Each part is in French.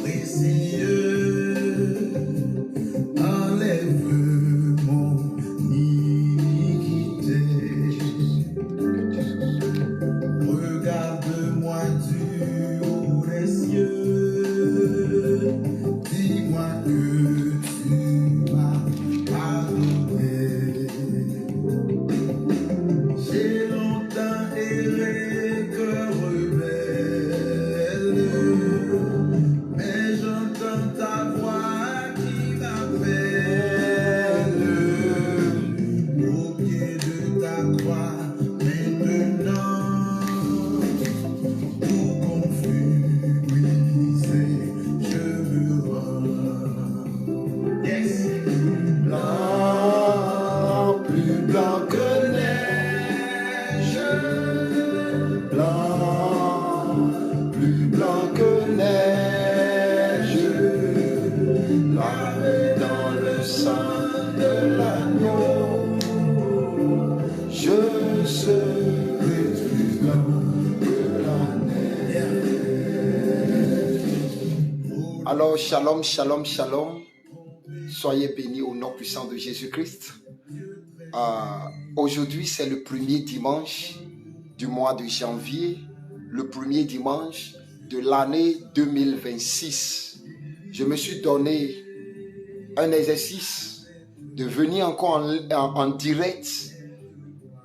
précieux, enlève mon iniquité. Regarde-moi du haut des cieux, dis-moi que tu m'as pardonné. J'ai longtemps erré, cœur rebelle, mais j'entends ta voix qui m'appelle au pied de ta croix. Maintenant, tout confus, brisé, je me rends. Yes. Blanc, plus blanc que neige, blanc, plus blanc que neige, lavé dans le sang de l'agneau, je serai plus blanc que la neige. Alors, shalom, shalom, shalom. Soyez bénis au nom puissant de Jésus-Christ. Aujourd'hui, c'est le premier dimanche du mois de janvier, le premier dimanche de l'année 2026. Je me suis donné un exercice de venir encore en direct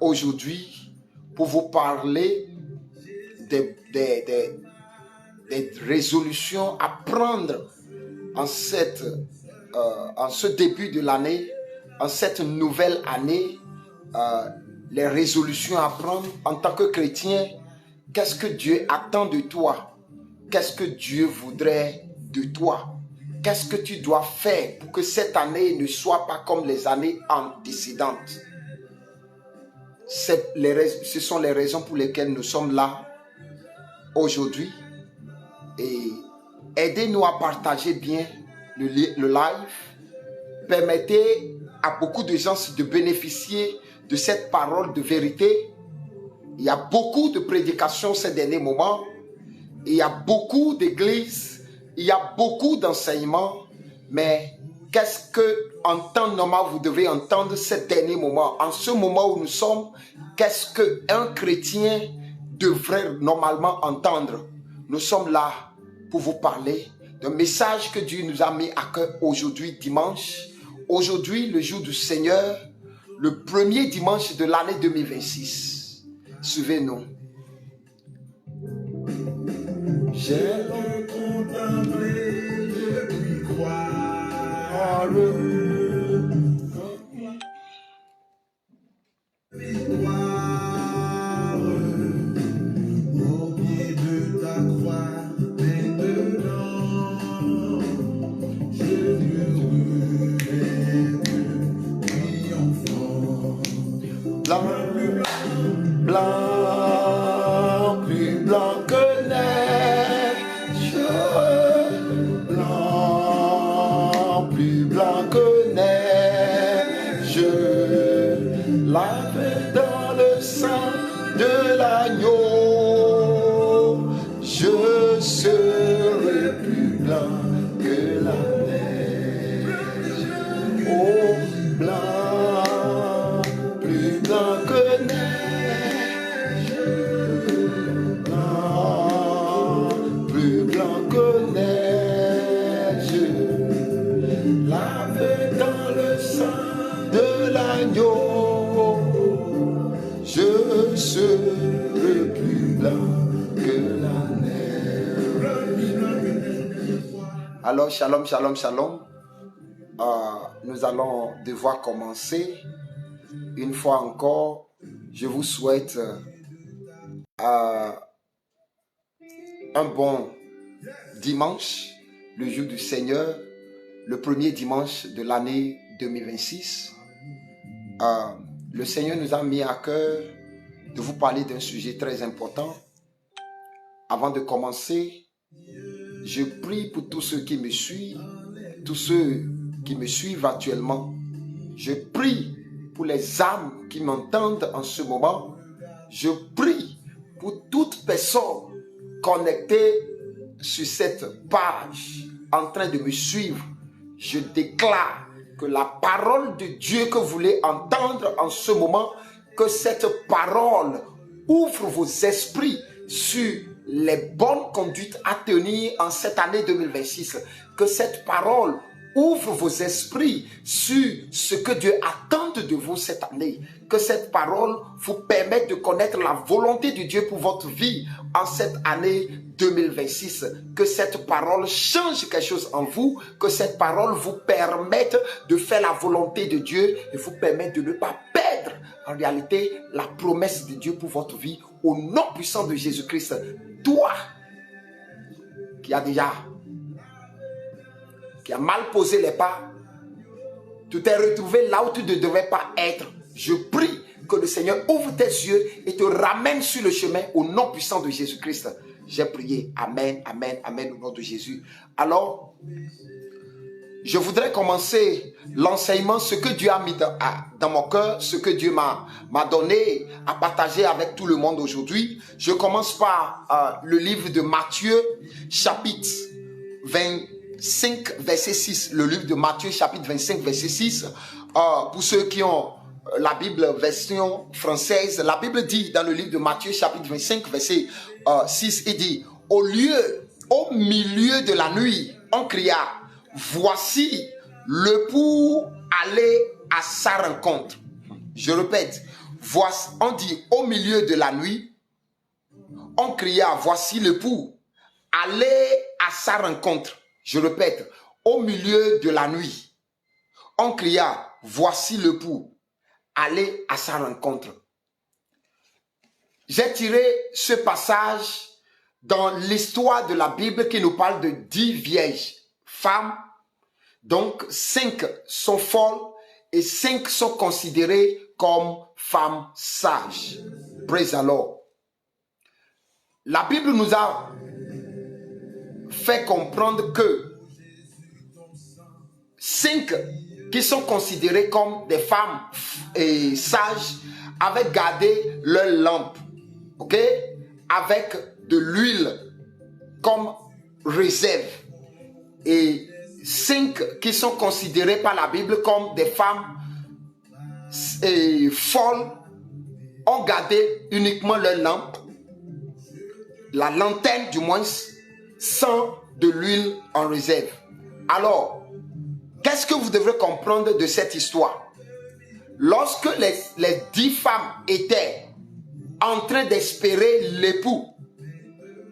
aujourd'hui pour vous parler des résolutions à prendre en ce début de l'année, en cette nouvelle année, les résolutions à prendre en tant que chrétien. Qu'est-ce que Dieu attend de toi? Qu'est-ce que Dieu voudrait de toi? Qu'est-ce que tu dois faire pour que cette année ne soit pas comme les années antécédentes? Ce sont les raisons pour lesquelles nous sommes là aujourd'hui. Et aidez-nous à partager bien le live. Permettez à beaucoup de gens de bénéficier de cette parole de vérité. Il y a beaucoup de prédications ces derniers moments. Il y a beaucoup d'églises. Il y a beaucoup d'enseignements. Mais qu'est-ce que, en temps normal, vous devez entendre ces derniers moments? En ce moment où nous sommes, qu'est-ce qu'un chrétien devrait normalement entendre? Nous sommes là pour vous parler d'un message que Dieu nous a mis à cœur aujourd'hui, dimanche. Aujourd'hui, le jour du Seigneur, le premier dimanche de l'année 2026. Suivez-nous. J'ai contemplé, je puis croire. Victoire au pied de ta croix. Maintenant, je me relève triomphant. Blanc, blanc, plus blanc que neige. Blanc, plus blanc que neige. Lavé dans le sang de l'agneau, je serai plus blanc que la neige. Oh, blanc, plus blanc que neige. Blanc, plus blanc que neige. Lavé dans le sang de l'agneau, je serai plus blanc que la neige. Alors, shalom, shalom, shalom. Nous allons devoir commencer. Une fois encore, je vous souhaite un bon dimanche, le jour du Seigneur, le premier dimanche de l'année 2026. Le Seigneur nous a mis à cœur de vous parler d'un sujet très important. Avant de commencer, je prie pour tous ceux qui me suivent, tous ceux qui me suivent actuellement. Je prie pour les âmes qui m'entendent en ce moment. Je prie pour toute personne connectée sur cette page en train de me suivre, je déclare que la parole de Dieu que vous voulez entendre en ce moment, que cette parole ouvre vos esprits sur les bonnes conduites à tenir en cette année 2026. Que cette parole ouvre vos esprits sur ce que Dieu attend de vous cette année. Que cette parole vous permette de connaître la volonté de Dieu pour votre vie en cette année 2026. Que cette parole change quelque chose en vous. Que cette parole vous permette de faire la volonté de Dieu et vous permette de ne pas perdre en réalité la promesse de Dieu pour votre vie. Au nom puissant de Jésus-Christ, toi qui as mal posé les pas, tu t'es retrouvé là où tu ne devais pas être. Je prie que le Seigneur ouvre tes yeux et te ramène sur le chemin au nom puissant de Jésus-Christ. J'ai prié. Amen, amen, amen au nom de Jésus. Alors, je voudrais commencer l'enseignement, ce que Dieu a mis dans mon cœur, ce que Dieu m'a donné à partager avec tout le monde aujourd'hui. Je commence par le livre de Matthieu, chapitre 25, verset 6. Le livre de Matthieu, chapitre 25, verset 6. Pour ceux qui ont la Bible version française, la Bible dit dans le livre de Matthieu, chapitre 25, verset 6, il dit, au milieu de la nuit, on cria, voici l'époux allé à sa rencontre. Je répète, voici, on dit au milieu de la nuit, on cria, voici l'époux allé à sa rencontre. Je répète, au milieu de la nuit, on cria, voici l'époux allé à sa rencontre. J'ai tiré ce passage dans l'histoire de la Bible qui nous parle de 10 vierges femmes. Donc 5 sont folles et 5 sont considérées comme femmes sages. Praise the Lord. La Bible nous a fait comprendre que 5 qui sont considérées comme des femmes sages avaient gardé leur lampe, ok, avec de l'huile comme réserve. Et 5 qui sont considérées par la Bible comme des femmes folles ont gardé uniquement leur lampe, la lanterne du moins, sans de l'huile en réserve. Alors, qu'est-ce que vous devrez comprendre de cette histoire? Lorsque les 10 femmes étaient en train d'espérer l'époux,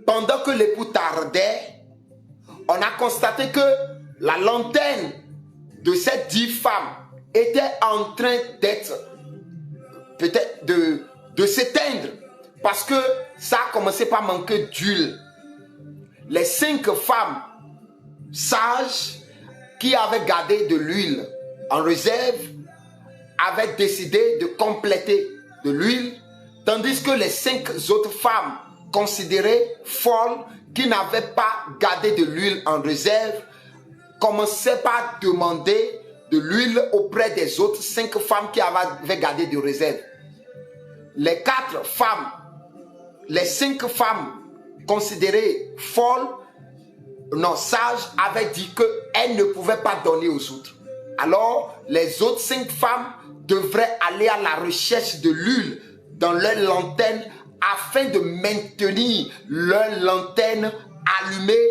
pendant que l'époux tardait, on a constaté que la lanterne de ces 10 femmes était en train d'être, peut-être de s'éteindre, parce que ça a commencé par manquer d'huile. Les 5 femmes sages qui avaient gardé de l'huile en réserve avaient décidé de compléter de l'huile, tandis que les 5 autres femmes considérées folles qui n'avaient pas gardé de l'huile en réserve commençaient par demander de l'huile auprès des autres 5 femmes qui avaient gardé de réserve. Les 4 femmes, les 5 femmes considérées folles, non sages, avaient dit qu'elles ne pouvaient pas donner aux autres. Alors, les autres 5 femmes devraient aller à la recherche de l'huile dans leur lanterne afin de maintenir leur lanterne allumée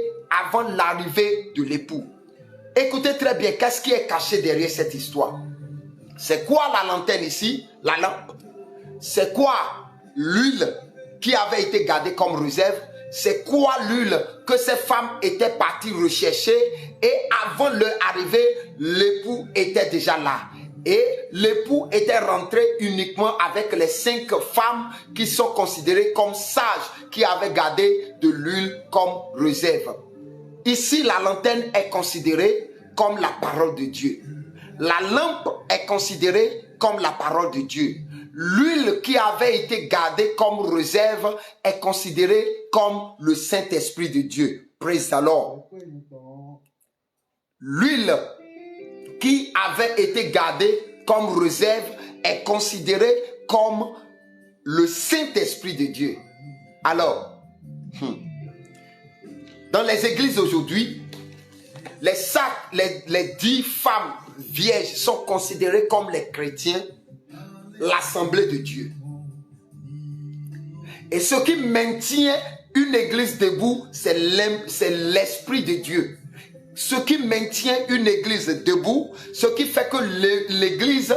avant l'arrivée de l'époux. Écoutez très bien, qu'est-ce qui est caché derrière cette histoire? C'est quoi la lanterne ici? La lampe. C'est quoi l'huile qui avait été gardée comme réserve? C'est quoi l'huile que ces femmes étaient parties rechercher? Et avant leur arrivée, l'époux était déjà là. Et l'époux était rentré uniquement avec les 5 femmes qui sont considérées comme sages, qui avaient gardé de l'huile comme réserve. Ici, la lanterne est considérée comme la parole de Dieu. La lampe est considérée comme la parole de Dieu. L'huile qui avait été gardée comme réserve est considérée comme le Saint-Esprit de Dieu. Praise the Lord. L'huile qui avait été gardée comme réserve est considérée comme le Saint-Esprit de Dieu. Alors, Dans les églises aujourd'hui, les 10 femmes vierges sont considérées comme les chrétiens, l'assemblée de Dieu. Et ce qui maintient une église debout, c'est l'Esprit de Dieu. Ce qui maintient une église debout, ce qui fait que l'église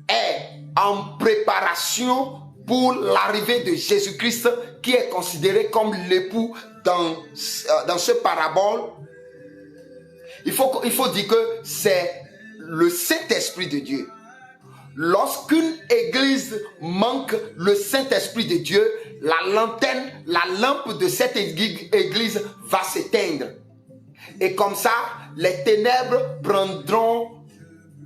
est en préparation pour l'arrivée de Jésus-Christ, qui est considéré comme l'époux dans ce parabole. Il faut dire que c'est le Saint-Esprit de Dieu. Lorsqu'une église manque le Saint-Esprit de Dieu, la lampe de cette église va s'éteindre. Et comme ça, les ténèbres prendront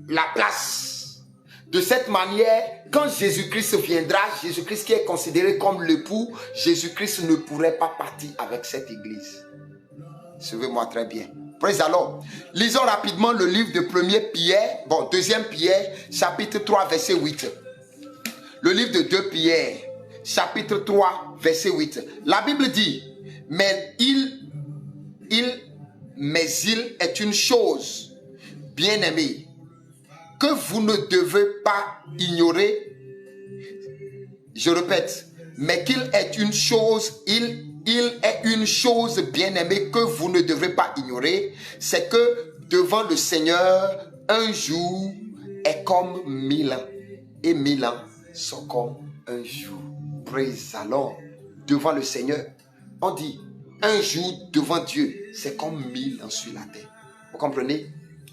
la place. De cette manière, quand Jésus-Christ viendra, Jésus-Christ qui est considéré comme l'époux, Jésus-Christ ne pourrait pas partir avec cette église. Suivez-moi très bien. Praise the Lord. Lisons rapidement le livre de 2 Pierre, chapitre 3, verset 8. Le livre de 2 Pierre, chapitre 3, verset 8. La Bible dit, mais il est une chose, bien-aimée, que vous ne devez pas ignorer. Je répète, mais qu'il est une chose, il est une chose bien-aimée que vous ne devez pas ignorer, c'est que devant le Seigneur, un jour est comme 1000 ans, et 1000 ans sont comme un jour. Praise the Lord. Devant le Seigneur, on dit, un jour devant Dieu, c'est comme 1000 ans sur la terre. Vous comprenez?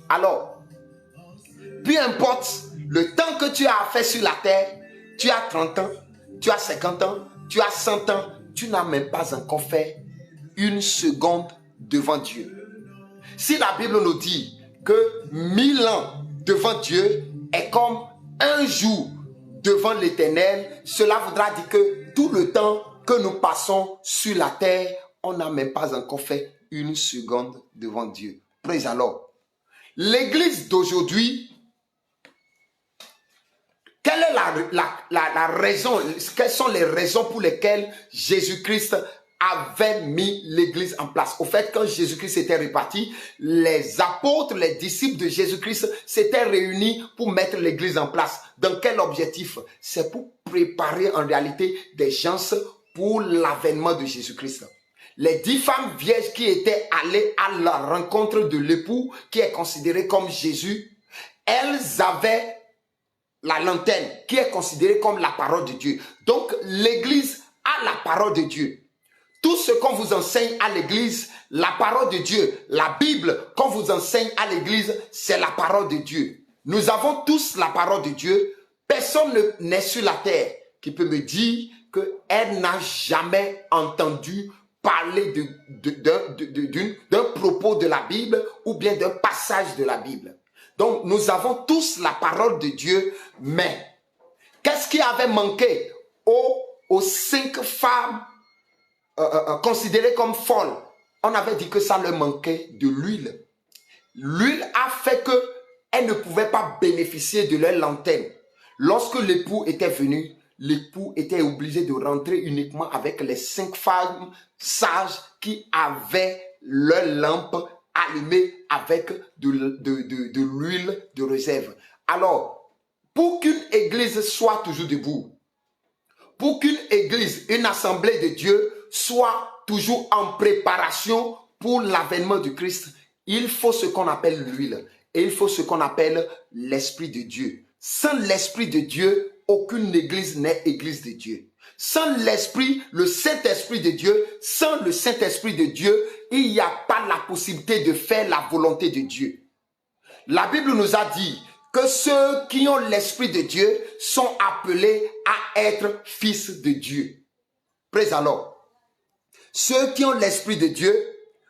Alors, peu importe le temps que tu as fait sur la terre, tu as 30 ans, tu as 50 ans, tu as 100 ans, tu n'as même pas encore fait une seconde devant Dieu. Si la Bible nous dit que 1000 ans devant Dieu est comme un jour devant l'Éternel, cela voudra dire que tout le temps que nous passons sur la terre, on n'a même pas encore fait une seconde devant Dieu. Praise alors. L'église d'aujourd'hui, quelle est la raison, quelles sont les raisons pour lesquelles Jésus-Christ avait mis l'église en place? Au fait, quand Jésus-Christ était reparti, les apôtres, les disciples de Jésus-Christ s'étaient réunis pour mettre l'église en place. Dans quel objectif? C'est pour préparer en réalité des gens pour l'avènement de Jésus-Christ. Les 10 femmes vierges qui étaient allées à la rencontre de l'époux, qui est considéré comme Jésus, elles avaient la lanterne, qui est considérée comme la parole de Dieu. Donc, l'église a la parole de Dieu. Tout ce qu'on vous enseigne à l'église, la parole de Dieu, la Bible qu'on vous enseigne à l'église, c'est la parole de Dieu. Nous avons tous la parole de Dieu. Personne n'est sur la terre qui peut me dire qu'elle n'a jamais entendu parler d'un propos de la Bible ou bien d'un passage de la Bible. Donc, nous avons tous la parole de Dieu, mais qu'est-ce qui avait manqué aux 5 femmes considérées comme folles? On avait dit que ça leur manquait de l'huile. L'huile a fait qu'elles ne pouvaient pas bénéficier de leur lanterne. Lorsque l'époux était venu, l'époux était obligé de rentrer uniquement avec les 5 femmes sages qui avaient leur lampe allumée avec de l'huile de réserve. Alors, pour qu'une église soit toujours debout, pour qu'une église, une assemblée de Dieu soit toujours en préparation pour l'avènement du Christ, il faut ce qu'on appelle l'huile et il faut ce qu'on appelle l'Esprit de Dieu. Sans l'Esprit de Dieu, aucune église n'est église de Dieu. Sans l'Esprit, le Saint-Esprit de Dieu, sans le Saint-Esprit de Dieu, il n'y a pas la possibilité de faire la volonté de Dieu. La Bible nous a dit que ceux qui ont l'Esprit de Dieu sont appelés à être fils de Dieu. Praise alors. Ceux qui ont l'Esprit de Dieu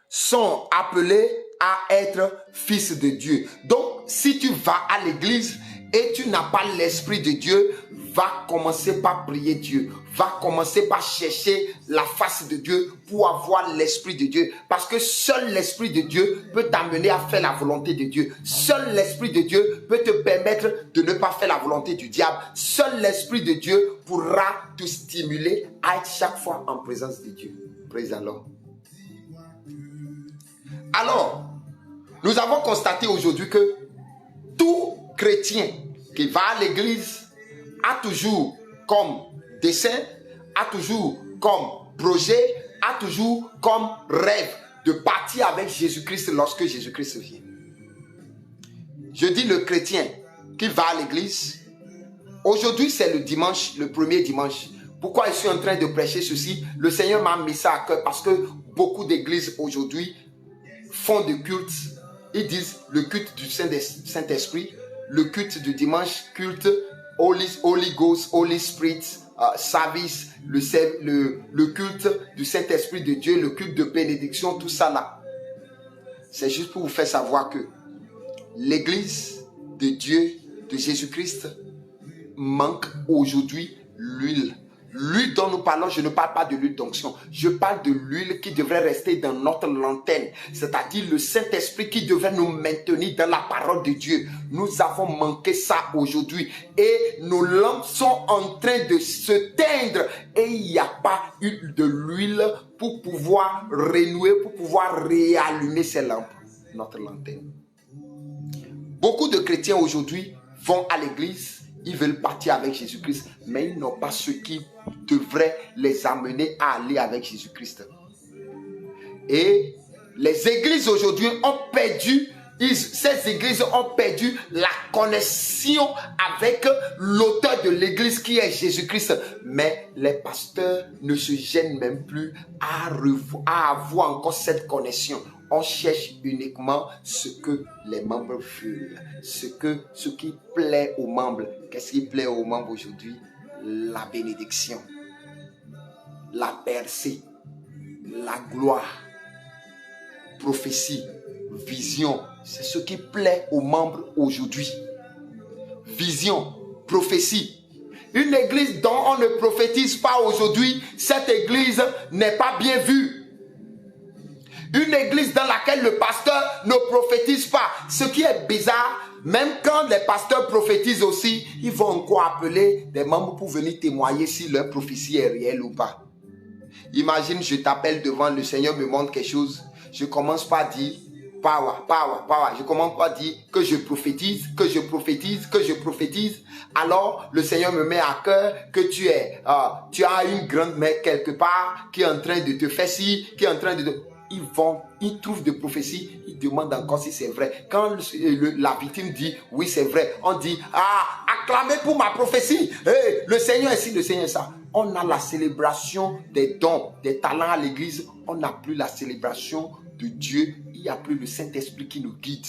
sont appelés à être fils de Dieu. Donc, si tu vas à l'église et tu n'as pas l'Esprit de Dieu, va commencer par prier Dieu. Va commencer par chercher la face de Dieu pour avoir l'Esprit de Dieu. Parce que seul l'Esprit de Dieu peut t'amener à faire la volonté de Dieu. Seul l'Esprit de Dieu peut te permettre de ne pas faire la volonté du diable. Seul l'Esprit de Dieu pourra te stimuler à être chaque fois en présence de Dieu. Praise the Lord. Alors, nous avons constaté aujourd'hui que tout chrétien qui va à l'église a toujours comme dessein, a toujours comme projet, a toujours comme rêve de partir avec Jésus-Christ lorsque Jésus-Christ vient. Je dis le chrétien qui va à l'église. Aujourd'hui, c'est le dimanche, le premier dimanche. Pourquoi je suis en train de prêcher ceci? Le Seigneur m'a mis ça à cœur parce que beaucoup d'églises aujourd'hui font de culte. Ils disent le culte du Saint-Esprit, le culte du dimanche, culte Holy Ghost, Holy Spirit, service, le culte du Saint-Esprit de Dieu, le culte de bénédiction, tout ça là. C'est juste pour vous faire savoir que l'église de Dieu, de Jésus-Christ, manque aujourd'hui l'huile. L'huile dont nous parlons, je ne parle pas de l'huile d'onction. Je parle de l'huile qui devrait rester dans notre lanterne. C'est-à-dire le Saint-Esprit qui devrait nous maintenir dans la parole de Dieu. Nous avons manqué ça aujourd'hui. Et nos lampes sont en train de se teindre. Et il n'y a pas eu de l'huile pour pouvoir renouer, pour pouvoir réallumer ces lampes. Notre lanterne. Beaucoup de chrétiens aujourd'hui vont à l'église. Ils veulent partir avec Jésus-Christ, mais ils n'ont pas ce qui devrait les amener à aller avec Jésus-Christ. Et les églises aujourd'hui ont perdu, ces églises ont perdu la connexion avec l'auteur de l'église qui est Jésus-Christ. Mais les pasteurs ne se gênent même plus à avoir encore cette connexion. On cherche uniquement ce que les membres veulent, ce qui plaît aux membres. Qu'est-ce qui plaît aux membres aujourd'hui? La bénédiction, la percée, la gloire, prophétie, vision. C'est ce qui plaît aux membres aujourd'hui. Vision, prophétie. Une église dont on ne prophétise pas aujourd'hui, cette église n'est pas bien vue. Une église dans laquelle le pasteur ne prophétise pas. Ce qui est bizarre, même quand les pasteurs prophétisent aussi, ils vont encore appeler des membres pour venir témoigner si leur prophétie est réelle ou pas. Imagine, je t'appelle devant, le Seigneur me montre quelque chose. Je commence par dire, power, power, power. Je commence par dire que je prophétise, que je prophétise, que je prophétise. Alors, le Seigneur me met à cœur que tu as une grande mère quelque part qui est en train de te faire ci, qui est en train de... Ils trouvent des prophéties, ils demandent encore si c'est vrai. Quand la victime dit oui c'est vrai, on dit acclamez pour ma prophétie. Hey, le Seigneur est ici, le Seigneur est ça. On a la célébration des dons, des talents à l'église. On n'a plus la célébration de Dieu. Il n'y a plus le Saint-Esprit qui nous guide.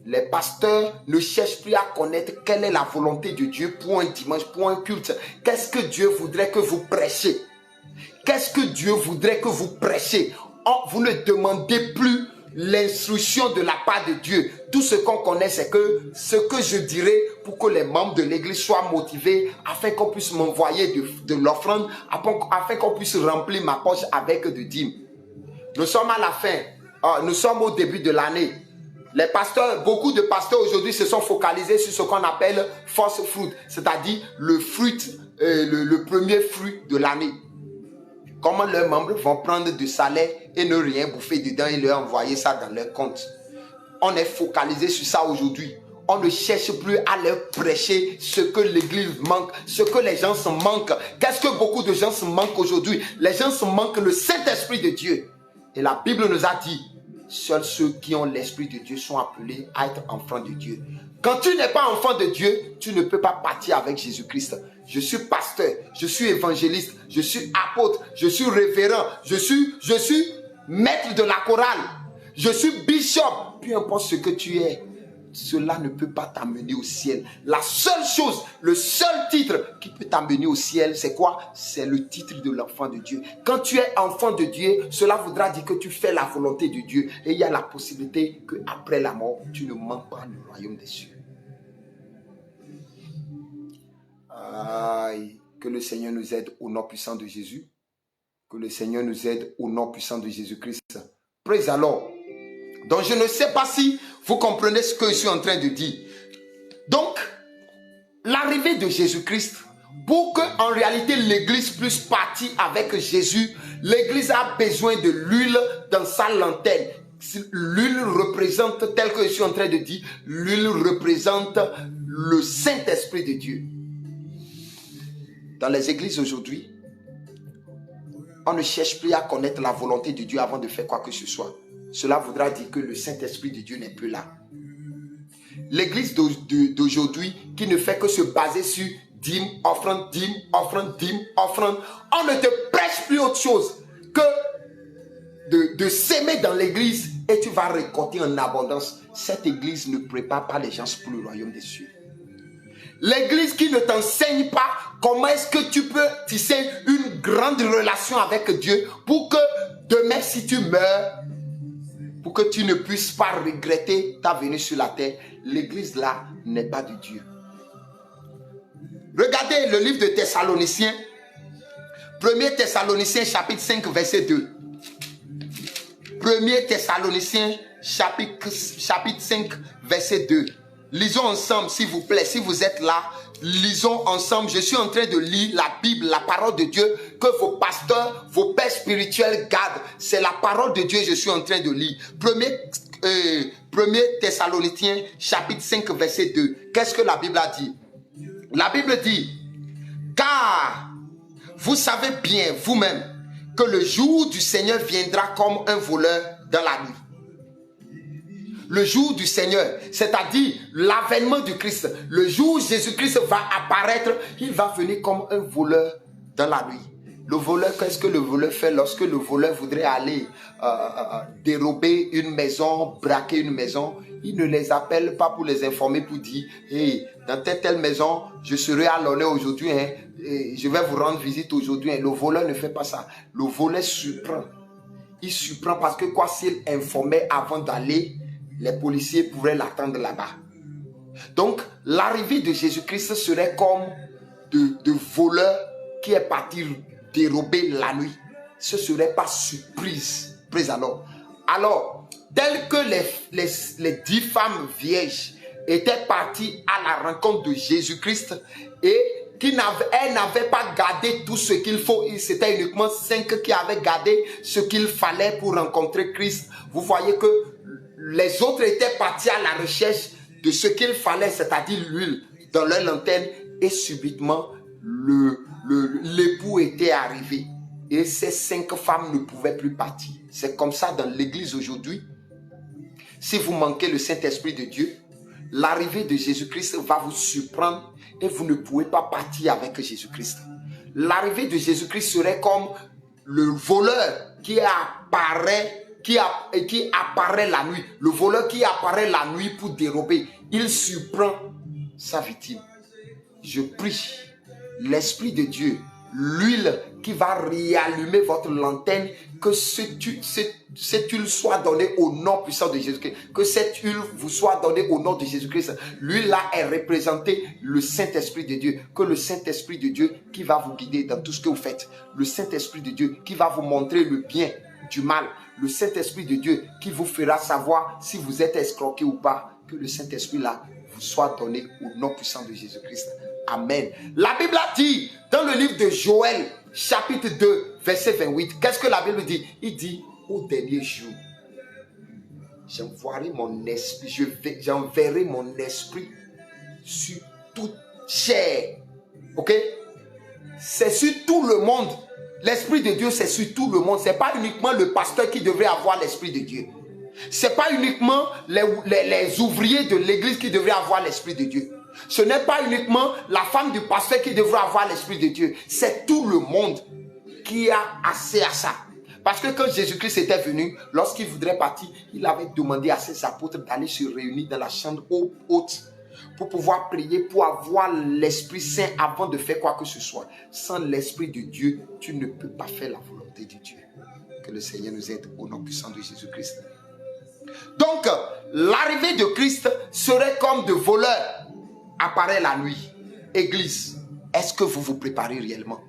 Les pasteurs ne cherchent plus à connaître quelle est la volonté de Dieu pour un dimanche, pour un culte. Qu'est-ce que Dieu voudrait que vous prêchiez? Qu'est-ce que Dieu voudrait que vous prêchiez? Vous ne demandez plus l'instruction de la part de Dieu. Tout ce qu'on connaît, c'est que ce que je dirais pour que les membres de l'église soient motivés afin qu'on puisse m'envoyer de l'offrande, afin qu'on puisse remplir ma poche avec de dîmes. Nous sommes à la fin, nous sommes au début de l'année. Les pasteurs, beaucoup de pasteurs aujourd'hui se sont focalisés sur ce qu'on appelle first fruit, c'est-à-dire le premier fruit de l'année. Comment leurs membres vont prendre du salaire et ne rien bouffer dedans et leur envoyer ça dans leur compte. On est focalisé sur ça aujourd'hui. On ne cherche plus à leur prêcher ce que l'église manque, ce que les gens se manquent. Qu'est-ce que beaucoup de gens se manquent aujourd'hui? Les gens se manquent le Saint-Esprit de Dieu. Et la Bible nous a dit, seuls ceux qui ont l'Esprit de Dieu sont appelés à être enfants de Dieu. Quand tu n'es pas enfant de Dieu, tu ne peux pas partir avec Jésus-Christ. Je suis pasteur, je suis évangéliste, je suis apôtre, je suis révérend, je suis maître de la chorale, je suis bishop. Peu importe ce que tu es, cela ne peut pas t'amener au ciel. La seule chose, le seul titre qui peut t'amener au ciel, c'est quoi? C'est le titre de l'enfant de Dieu. Quand tu es enfant de Dieu, cela voudra dire que tu fais la volonté de Dieu. Et il y a la possibilité qu'après la mort, tu ne manques pas le royaume des cieux. Aïe, que le Seigneur nous aide au nom puissant de Jésus. Que le Seigneur nous aide au nom puissant de Jésus-Christ. Praise the Lord. Donc je ne sais pas si vous comprenez ce que je suis en train de dire. Donc, l'arrivée de Jésus-Christ, pour qu'en réalité l'église puisse partir avec Jésus, l'église a besoin de l'huile dans sa lanterne. l'huile représente, tel que je suis en train de dire, l'huile représente le Saint-Esprit de Dieu. Dans les églises aujourd'hui, on ne cherche plus à connaître la volonté de Dieu avant de faire quoi que ce soit. Cela voudra dire que le Saint-Esprit de Dieu n'est plus là. L'église d'aujourd'hui qui ne fait que se baser sur dîme, offrande, dîme, offrande, dîme, offrande. On ne te prêche plus autre chose que de s'aimer dans l'église et tu vas récolter en abondance. Cette église ne prépare pas les gens pour le royaume des cieux. L'église qui ne t'enseigne pas comment est-ce que tu peux tisser une grande relation avec Dieu pour que demain si tu meurs, pour que tu ne puisses pas regretter ta venue sur la terre. L'église là n'est pas de Dieu. Regardez le livre de Thessaloniciens. 1er Thessaloniciens chapitre 5 verset 2. 1er Thessaloniciens chapitre 5 verset 2. Lisons ensemble s'il vous plaît. Si vous êtes là, lisons ensemble. Je suis en train de lire la Bible, la parole de Dieu que vos pasteurs, vos pères spirituels gardent. C'est la parole de Dieu que je suis en train de lire. 1er Thessaloniciens chapitre 5 verset 2. Qu'est-ce que la Bible a dit? La Bible dit, car vous savez bien vous-même que le jour du Seigneur viendra comme un voleur dans la nuit. Le jour du Seigneur, c'est-à-dire l'avènement du Christ. Le jour où Jésus-Christ va apparaître, il va venir comme un voleur dans la nuit. Le voleur, qu'est-ce que le voleur fait lorsque le voleur voudrait aller dérober une maison, braquer une maison? Il ne les appelle pas pour les informer, pour dire, hey, dans telle maison, je serai à l'honneur aujourd'hui, hein, et je vais vous rendre visite aujourd'hui. Hein. Le voleur ne fait pas ça. Le voleur surprend. Il surprend parce que quoi, s'il informait avant d'aller, les policiers pourraient l'attendre là-bas. Donc, l'arrivée de Jésus-Christ serait comme de voleur qui est parti dérober la nuit. Ce ne serait pas surprise. Prise alors. Alors, tel que les 10 femmes vierges étaient parties à la rencontre de Jésus-Christ et elles n'avaient pas gardé tout ce qu'il faut. C'était uniquement 5 qui avaient gardé ce qu'il fallait pour rencontrer Christ. Vous voyez que les autres étaient partis à la recherche de ce qu'il fallait, c'est-à-dire l'huile dans leur lanterne. Et subitement, l'époux était arrivé. Et ces 5 femmes ne pouvaient plus partir. C'est comme ça dans l'église aujourd'hui. Si vous manquez le Saint-Esprit de Dieu, l'arrivée de Jésus-Christ va vous surprendre et vous ne pouvez pas partir avec Jésus-Christ. L'arrivée de Jésus-Christ serait comme le voleur qui apparaît la nuit. Le voleur qui apparaît la nuit pour dérober. Il surprend sa victime. Je prie l'Esprit de Dieu, l'huile qui va réallumer votre lanterne, que cette huile soit donnée au nom puissant de Jésus-Christ. Que cette huile vous soit donnée au nom de Jésus-Christ. L'huile là est représentée le Saint-Esprit de Dieu. Que le Saint-Esprit de Dieu qui va vous guider dans tout ce que vous faites. Le Saint-Esprit de Dieu qui va vous montrer le bien du mal. Le Saint-Esprit de Dieu qui vous fera savoir si vous êtes escroqué ou pas. Que le Saint-Esprit là vous soit donné au nom puissant de Jésus-Christ. Amen. La Bible a dit dans le livre de Joël, chapitre 2, verset 28, qu'est-ce que la Bible dit? Il dit, au dernier jour, j'enverrai mon esprit sur toute chair. Ok? C'est sur tout le monde. L'Esprit de Dieu, c'est sur tout le monde. Ce n'est pas uniquement le pasteur qui devrait avoir l'Esprit de Dieu. Ce n'est pas uniquement les ouvriers de l'église qui devraient avoir l'Esprit de Dieu. Ce n'est pas uniquement la femme du pasteur qui devrait avoir l'Esprit de Dieu. C'est tout le monde qui a accès à ça. Parce que quand Jésus-Christ était venu, lorsqu'il voudrait partir, il avait demandé à ses apôtres d'aller se réunir dans la chambre haute pour pouvoir prier, pour avoir l'Esprit Saint avant de faire quoi que ce soit. Sans l'Esprit de Dieu, tu ne peux pas faire la volonté de Dieu. Que le Seigneur nous aide au nom puissant de Jésus-Christ. Donc, l'arrivée de Christ serait comme de voleurs apparaît la nuit. Église, est-ce que vous vous préparez réellement?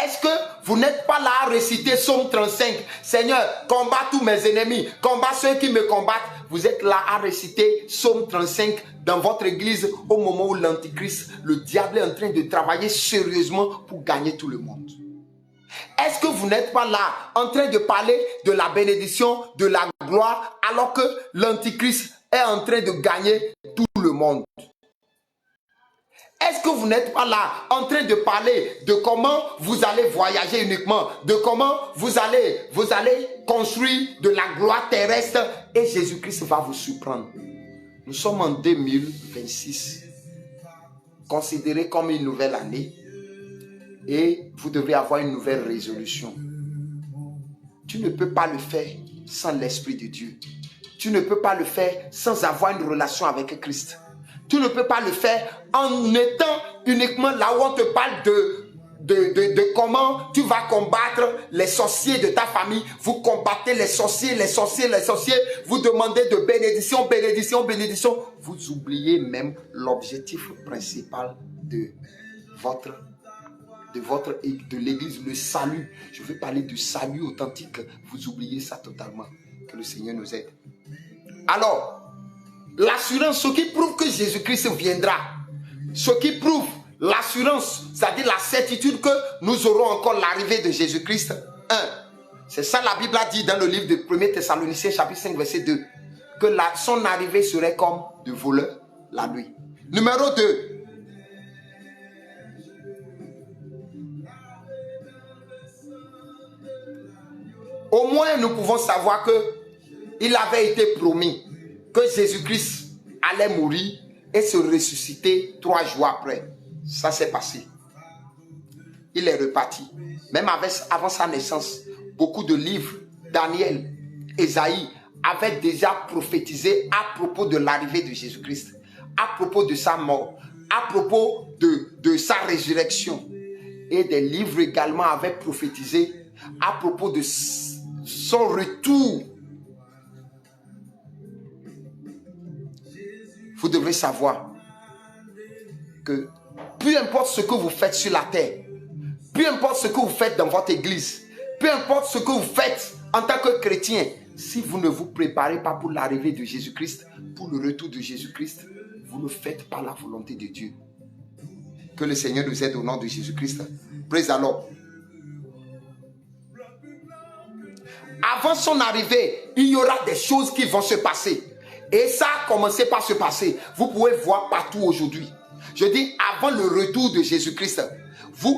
Est-ce que vous n'êtes pas là à réciter Psaume 35? Seigneur, combat tous mes ennemis, combat ceux qui me combattent. Vous êtes là à réciter Psaume 35 dans votre église au moment où l'Antichrist, le diable est en train de travailler sérieusement pour gagner tout le monde. Est-ce que vous n'êtes pas là en train de parler de la bénédiction, de la gloire, alors que l'Antichrist est en train de gagner tout le monde? Est-ce que vous n'êtes pas là en train de parler de comment vous allez voyager uniquement, de comment vous allez construire de la gloire terrestre et Jésus-Christ va vous surprendre? Nous sommes en 2026, considéré comme une nouvelle année et vous devrez avoir une nouvelle résolution. Tu ne peux pas le faire sans l'Esprit de Dieu. Tu ne peux pas le faire sans avoir une relation avec Christ. Tu ne peux pas le faire en étant uniquement là où on te parle de comment tu vas combattre les sorciers de ta famille. Vous combattez les sorciers. Vous demandez de bénédiction, bénédiction, bénédiction. Vous oubliez même l'objectif principal de l'église, le salut. Je veux parler du salut authentique. Vous oubliez ça totalement. Que le Seigneur nous aide. Alors, l'assurance, ce qui prouve que Jésus-Christ viendra, ce qui prouve l'assurance, c'est-à-dire la certitude que nous aurons encore l'arrivée de Jésus-Christ. C'est ça la Bible a dit dans le livre de 1 Thessaloniciens chapitre 5 verset 2, que son arrivée serait comme de voleur la nuit. Numéro 2. Au moins nous pouvons savoir que il avait été promis que Jésus-Christ allait mourir et se ressusciter 3 jours après. Ça s'est passé. Il est reparti. Même avant sa naissance, beaucoup de livres, Daniel, Ésaïe, avaient déjà prophétisé à propos de l'arrivée de Jésus-Christ, à propos de sa mort, à propos de sa résurrection. Et des livres également avaient prophétisé à propos de son retour. Vous devrez savoir que peu importe ce que vous faites sur la terre, peu importe ce que vous faites dans votre église, peu importe ce que vous faites en tant que chrétien, si vous ne vous préparez pas pour l'arrivée de Jésus-Christ, pour le retour de Jésus-Christ, vous ne faites pas la volonté de Dieu. Que le Seigneur nous aide au nom de Jésus-Christ. Praise the Lord. Avant son arrivée, il y aura des choses qui vont se passer. Et ça a commencé par se passer. Vous pouvez voir partout aujourd'hui. Je dis avant le retour de Jésus-Christ,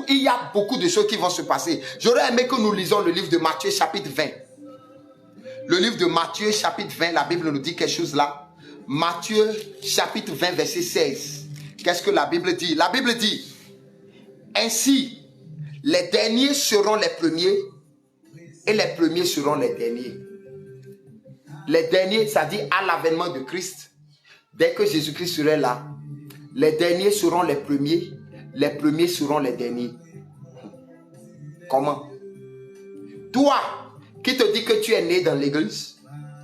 il y a beaucoup de choses qui vont se passer. J'aurais aimé que nous lisons le livre de Matthieu chapitre 20. Le livre de Matthieu chapitre 20, la Bible nous dit quelque chose là. Matthieu chapitre 20 verset 16. Qu'est-ce que la Bible dit? La Bible dit, ainsi les derniers seront les premiers et les premiers seront les derniers. Les derniers, c'est-à-dire à l'avènement de Christ, dès que Jésus-Christ serait là, les derniers seront les premiers seront les derniers. Comment? Toi, qui te dis que tu es né dans l'église,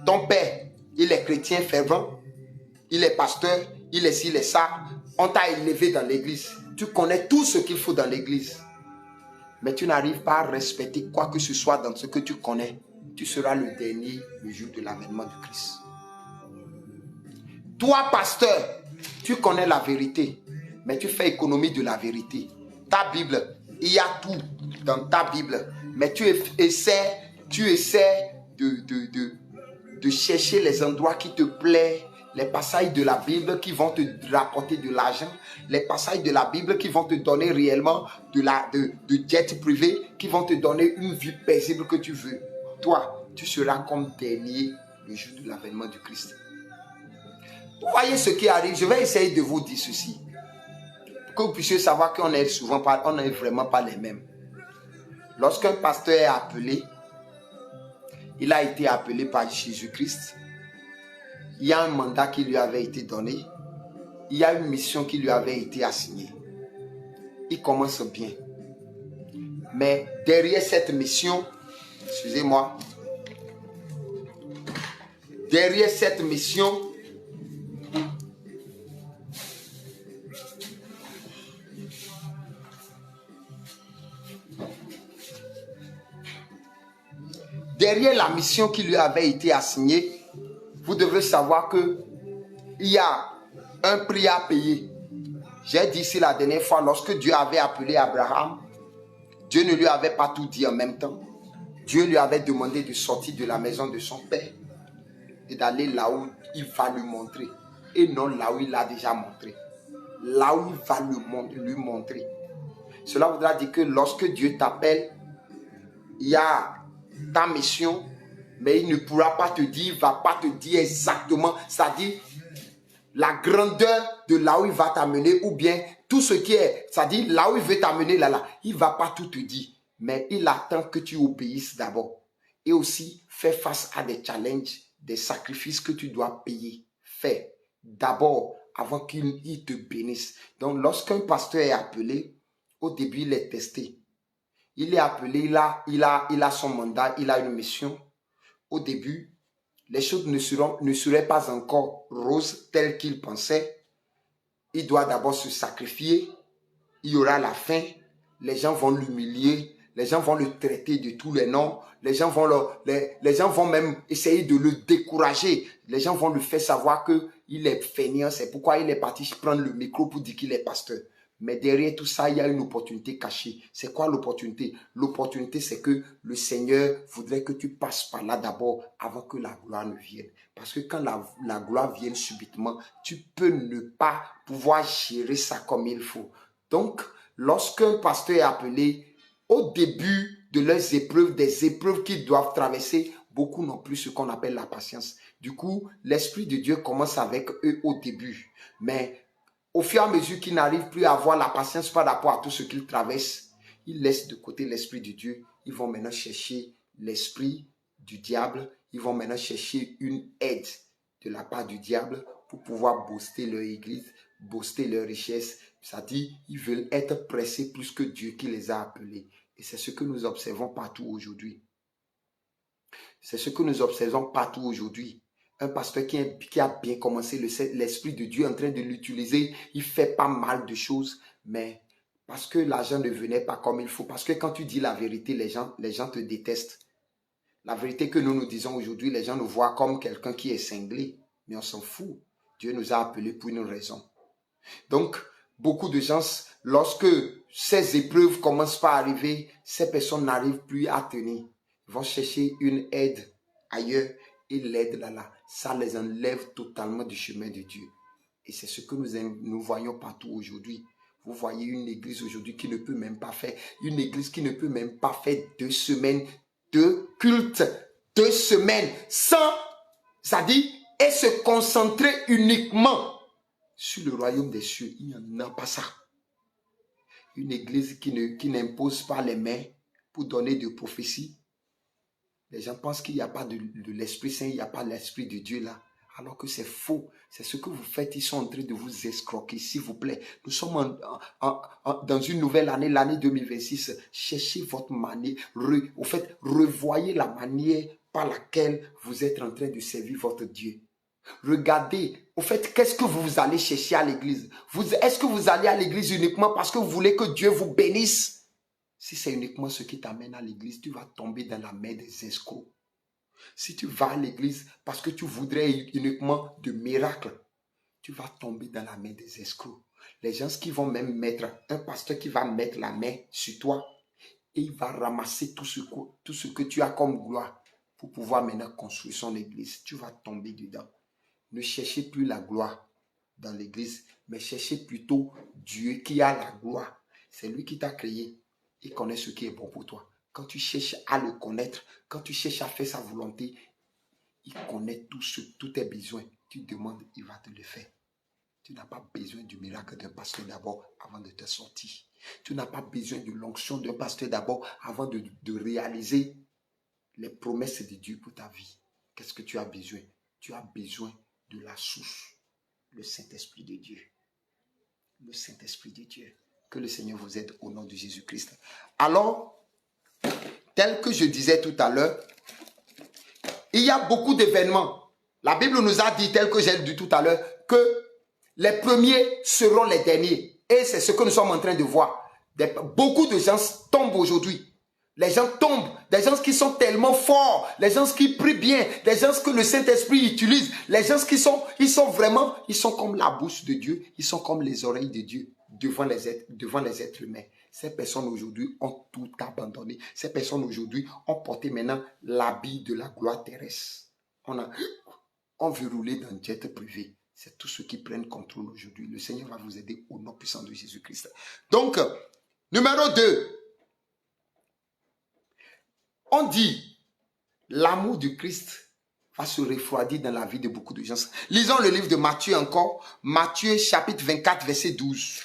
ton père, il est chrétien fervent, il est pasteur, il est ci, il est ça, on t'a élevé dans l'église, tu connais tout ce qu'il faut dans l'église, mais tu n'arrives pas à respecter quoi que ce soit dans ce que tu connais. Tu seras le dernier le jour de l'avènement de Christ. Toi, pasteur, tu connais la vérité, mais tu fais économie de la vérité. Ta Bible, il y a tout dans ta Bible, mais tu essaies de chercher les endroits qui te plaisent, les passages de la Bible qui vont te rapporter de l'argent, les passages de la Bible qui vont te donner réellement de jet privé, qui vont te donner une vie paisible que tu veux. Toi, tu seras comme dernier le jour de l'avènement du Christ. Vous voyez ce qui arrive. Je vais essayer de vous dire ceci, pour que vous puissiez savoir qu'on n'est vraiment pas les mêmes. Lorsqu'un pasteur est appelé, il a été appelé par Jésus-Christ. Il y a un mandat qui lui avait été donné. Il y a une mission qui lui avait été assignée. Il commence bien. Mais derrière cette mission, excusez-moi, derrière cette mission, derrière la mission qui lui avait été assignée, vous devez savoir qu'il y a un prix à payer. J'ai dit ici la dernière fois, lorsque Dieu avait appelé Abraham, Dieu ne lui avait pas tout dit en même temps. Dieu lui avait demandé de sortir de la maison de son père et d'aller là où il va lui montrer. Et non là où il a déjà montré. Là où il va lui montrer. Cela voudra dire que lorsque Dieu t'appelle, il y a ta mission, mais il ne pourra pas te dire, il ne va pas te dire exactement, c'est-à-dire la grandeur de là où il va t'amener, ou bien tout ce qui est, c'est-à-dire là où il veut t'amener, là, il ne va pas tout te dire, mais il attend que tu obéisses d'abord. Et aussi, fais face à des challenges, des sacrifices que tu dois payer. Fais d'abord avant qu'il te bénisse. Donc, lorsqu'un pasteur est appelé, au début, il est testé. Il est appelé, il a son mandat, il a une mission. Au début, les choses ne seraient pas encore roses telles qu'il pensait. Il doit d'abord se sacrifier. Il y aura la faim. Les gens vont l'humilier. Les gens vont le traiter de tous les noms. Les gens vont même essayer de le décourager. Les gens vont lui faire savoir qu'il est fainéant. C'est pourquoi il est parti prendre le micro pour dire qu'il est pasteur. Mais derrière tout ça, il y a une opportunité cachée. C'est quoi l'opportunité? L'opportunité, c'est que le Seigneur voudrait que tu passes par là d'abord avant que la gloire ne vienne. Parce que quand la gloire vient subitement, tu peux ne pas pouvoir gérer ça comme il faut. Donc, lorsqu'un pasteur est appelé, au début de leurs épreuves, des épreuves qu'ils doivent traverser, beaucoup n'ont plus ce qu'on appelle la patience. Du coup, l'Esprit de Dieu commence avec eux au début. Mais au fur et à mesure qu'ils n'arrivent plus à avoir la patience par rapport à tout ce qu'ils traversent, ils laissent de côté l'Esprit de Dieu. Ils vont maintenant chercher l'esprit du diable. Ils vont maintenant chercher une aide de la part du diable pour pouvoir booster leur église, booster leur richesse. C'est-à-dire, ils veulent être pressés plus que Dieu qui les a appelés. Et c'est ce que nous observons partout aujourd'hui. C'est ce que nous observons partout aujourd'hui. Un pasteur qui a bien commencé, l'Esprit de Dieu est en train de l'utiliser, il fait pas mal de choses, mais parce que l'argent ne venait pas comme il faut, parce que quand tu dis la vérité, les gens te détestent. La vérité que nous disons aujourd'hui, les gens nous voient comme quelqu'un qui est cinglé, mais on s'en fout. Dieu nous a appelés pour une raison. Donc, beaucoup de gens, lorsque ces épreuves commencent par arriver, ces personnes n'arrivent plus à tenir. Ils vont chercher une aide ailleurs et l'aide là, ça les enlève totalement du chemin de Dieu. Et c'est ce que nous voyons partout aujourd'hui. Vous voyez une église aujourd'hui qui ne peut même pas faire, une église qui ne peut même pas faire 2 semaines de culte, 2 semaines sans, c'est-à-dire, et se concentrer uniquement sur le royaume des cieux. Il n'y en a pas ça. Une église qui n'impose pas les mains pour donner de prophéties. Les gens pensent qu'il n'y a pas de l'Esprit Saint, il n'y a pas l'Esprit de Dieu là. Alors que c'est faux. C'est ce que vous faites. Ils sont en train de vous escroquer, s'il vous plaît. Nous sommes dans une nouvelle année, l'année 2026. Cherchez votre manière. Au fait, revoyez la manière par laquelle vous êtes en train de servir votre Dieu. Regardez, au fait, qu'est-ce que vous allez chercher à l'église? Est-ce que vous allez à l'église uniquement parce que vous voulez que Dieu vous bénisse? Si c'est uniquement ce qui t'amène à l'église, tu vas tomber dans la main des escrocs. Si tu vas à l'église parce que tu voudrais uniquement de miracles, tu vas tomber dans la main des escrocs. Les gens qui vont même mettre, un pasteur qui va mettre la main sur toi et il va ramasser tout ce que tu as comme gloire pour pouvoir maintenant construire son église. Tu vas tomber dedans. Ne cherchez plus la gloire dans l'église, mais cherchez plutôt Dieu qui a la gloire. C'est lui qui t'a créé. Il connaît ce qui est bon pour toi. Quand tu cherches à le connaître, quand tu cherches à faire sa volonté, il connaît tous tes besoins. Tu demandes, il va te le faire. Tu n'as pas besoin du miracle d'un pasteur d'abord avant de te sortir. Tu n'as pas besoin de l'onction d'un pasteur d'abord avant de réaliser les promesses de Dieu pour ta vie. Qu'est-ce que tu as besoin? Tu as besoin de la source, le Saint-Esprit de Dieu. Le Saint-Esprit de Dieu. Que le Seigneur vous aide au nom de Jésus-Christ. Alors, tel que je disais tout à l'heure, il y a beaucoup d'événements. La Bible nous a dit, tel que j'ai dit tout à l'heure, que les premiers seront les derniers. Et c'est ce que nous sommes en train de voir. Beaucoup de gens tombent aujourd'hui. Les gens tombent, des gens qui sont tellement forts, les gens qui prient bien, les gens que le Saint-Esprit utilise, les gens qui sont comme la bouche de Dieu, ils sont comme les oreilles de Dieu devant les êtres humains. Ces personnes aujourd'hui ont tout abandonné. Ces personnes aujourd'hui ont porté maintenant l'habit de la gloire terrestre. On veut rouler dans un jet privé. C'est tous ceux qui prennent contrôle aujourd'hui. Le Seigneur va vous aider au nom puissant de Jésus-Christ. Donc, numéro 2. On dit, l'amour du Christ va se refroidir dans la vie de beaucoup de gens. Lisons le livre de Matthieu encore. Matthieu chapitre 24, verset 12.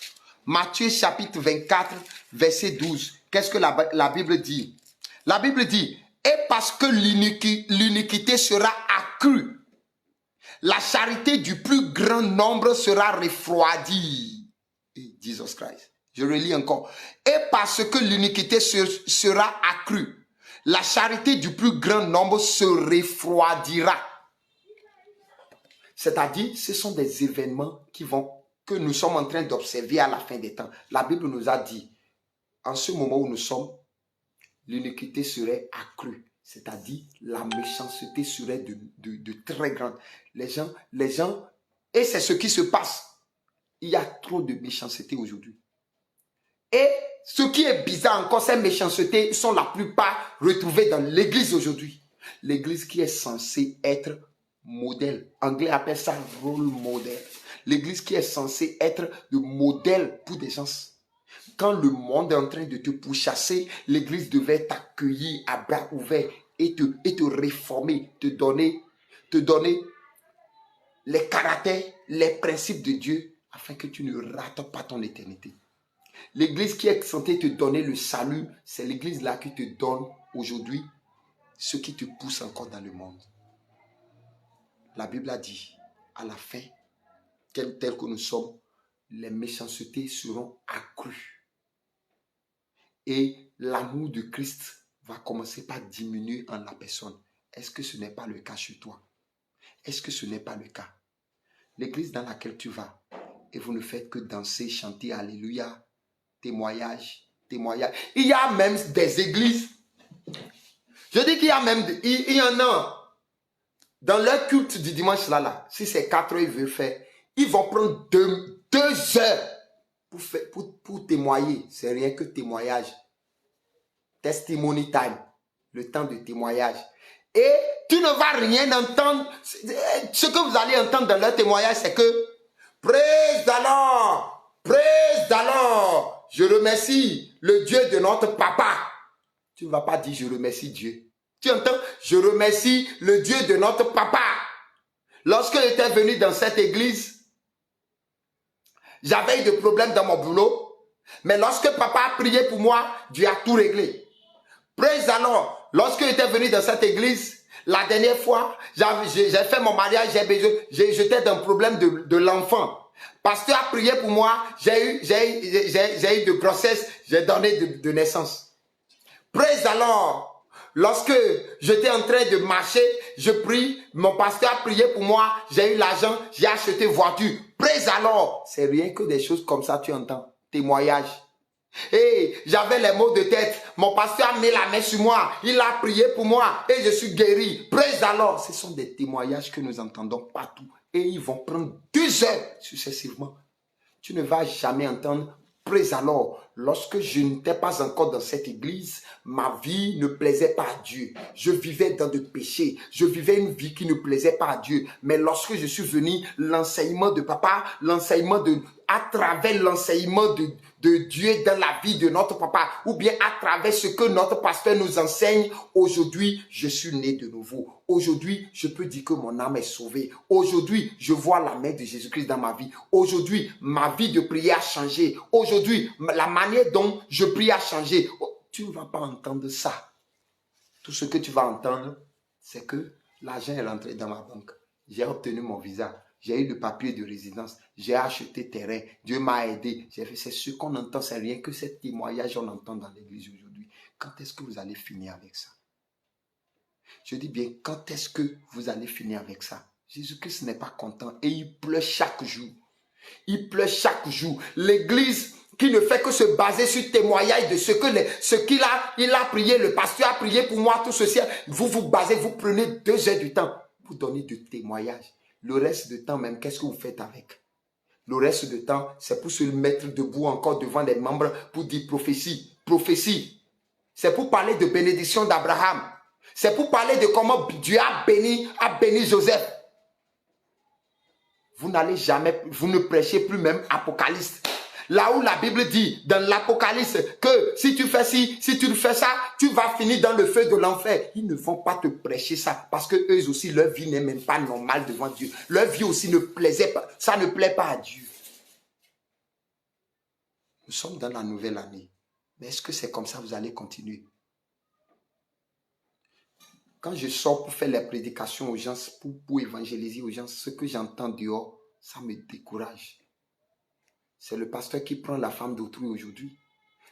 Matthieu chapitre 24, verset 12. Qu'est-ce que la Bible dit? La Bible dit, et parce que l'iniquité sera accrue, la charité du plus grand nombre sera refroidie. Jesus Christ. Je relis encore. Et parce que l'iniquité sera accrue, la charité du plus grand nombre se refroidira. C'est-à-dire, ce sont des événements que nous sommes en train d'observer à la fin des temps. La Bible nous a dit, en ce moment où nous sommes, l'iniquité serait accrue. C'est-à-dire, la méchanceté serait de très grande. Les gens, et c'est ce qui se passe. Il y a trop de méchanceté aujourd'hui. Et ce qui est bizarre encore, ces méchancetés sont la plupart retrouvées dans l'église aujourd'hui. L'église qui est censée être modèle. Anglais appelle ça role model. L'église qui est censée être le modèle pour des gens. Quand le monde est en train de te pourchasser, l'église devait t'accueillir à bras ouverts et te réformer, te donner les caractères, les principes de Dieu afin que tu ne rates pas ton éternité. L'église qui est censée te donner le salut, c'est l'église là qui te donne aujourd'hui ce qui te pousse encore dans le monde. La Bible a dit, à la fin, tel que nous sommes, les méchancetés seront accrues. Et l'amour de Christ va commencer par diminuer en la personne. Est-ce que ce n'est pas le cas chez toi? Est-ce que ce n'est pas le cas? L'église dans laquelle tu vas, et vous ne faites que danser, chanter, alléluia, témoignage. Il y a même des églises. Je dis qu'il y a même, il y en a. Dans leur culte du dimanche là, si c'est 4 heures, ils veulent faire, ils vont prendre 2 heures pour témoigner. C'est rien que témoignage. Testimony time. Le temps de témoignage. Et tu ne vas rien entendre. Ce que vous allez entendre dans leur témoignage, c'est que praise the Lord, praise the Lord. Je remercie le Dieu de notre papa. Tu ne vas pas dire je remercie Dieu. Tu entends? Je remercie le Dieu de notre papa. Lorsque j'étais venu dans cette église, j'avais eu des problèmes dans mon boulot. Mais lorsque papa a prié pour moi, Dieu a tout réglé. Praise the Lord. Lorsque j'étais venu dans cette église, la dernière fois, j'ai fait mon mariage, j'étais dans le problème de l'enfant. Pasteur a prié pour moi, j'ai eu de grossesse, j'ai donné de naissance. Praise the Lord. Lorsque j'étais en train de marcher, je prie, mon pasteur a prié pour moi, j'ai eu l'argent, j'ai acheté voiture. Praise the Lord. C'est rien que des choses comme ça, tu entends. Témoignage. Et j'avais les maux de tête. Mon pasteur a mis la main sur moi. Il a prié pour moi et je suis guéri. Praise the Lord. Ce sont des témoignages que nous entendons partout. Et ils vont prendre 2 heures successivement. Tu ne vas jamais entendre praise the Lord. Lorsque je n'étais pas encore dans cette église, ma vie ne plaisait pas à Dieu. Je vivais dans le péché. Je vivais une vie qui ne plaisait pas à Dieu. Mais lorsque je suis venu, l'enseignement de papa, à travers l'enseignement de Dieu dans la vie de notre papa, ou bien à travers ce que notre pasteur nous enseigne, aujourd'hui, je suis né de nouveau. Aujourd'hui, je peux dire que mon âme est sauvée. Aujourd'hui, je vois la main de Jésus-Christ dans ma vie. Aujourd'hui, ma vie de prière a changé. Aujourd'hui, la manière dont je prie a changé. Tu ne vas pas entendre ça. Tout ce que tu vas entendre, c'est que l'argent est rentré dans ma banque. J'ai obtenu mon visa. J'ai eu le papier de résidence. J'ai acheté terrain. Dieu m'a aidé. C'est ce qu'on entend. C'est rien que ce témoignage on entend dans l'église aujourd'hui. Quand est-ce que vous allez finir avec ça? Je dis bien, quand est-ce que vous allez finir avec ça? Jésus-Christ n'est pas content et il pleure chaque jour. Il pleure chaque jour. L'église qui ne fait que se baser sur témoignage de ce qu'il a prié, le pasteur a prié pour moi, tout ceci. Vous vous basez, vous prenez 2 heures du temps pour donner du témoignage. Le reste du temps même, qu'est-ce que vous faites avec? Le reste du temps, c'est pour se mettre debout encore devant les membres pour dire prophétie. Prophétie. C'est pour parler de bénédiction d'Abraham. C'est pour parler de comment Dieu a béni Joseph. Vous n'allez jamais, vous ne prêchez plus même Apocalypse. Là où la Bible dit, dans l'Apocalypse, que si tu fais ci, si tu fais ça, tu vas finir dans le feu de l'enfer. Ils ne vont pas te prêcher ça, parce que eux aussi, leur vie n'est même pas normale devant Dieu. Leur vie aussi ne plaisait pas, ça ne plaît pas à Dieu. Nous sommes dans la nouvelle année. Mais est-ce que c'est comme ça que vous allez continuer? Quand je sors pour faire les prédications aux gens, pour évangéliser aux gens, ce que j'entends dehors, ça me décourage. C'est le pasteur qui prend la femme d'autrui aujourd'hui.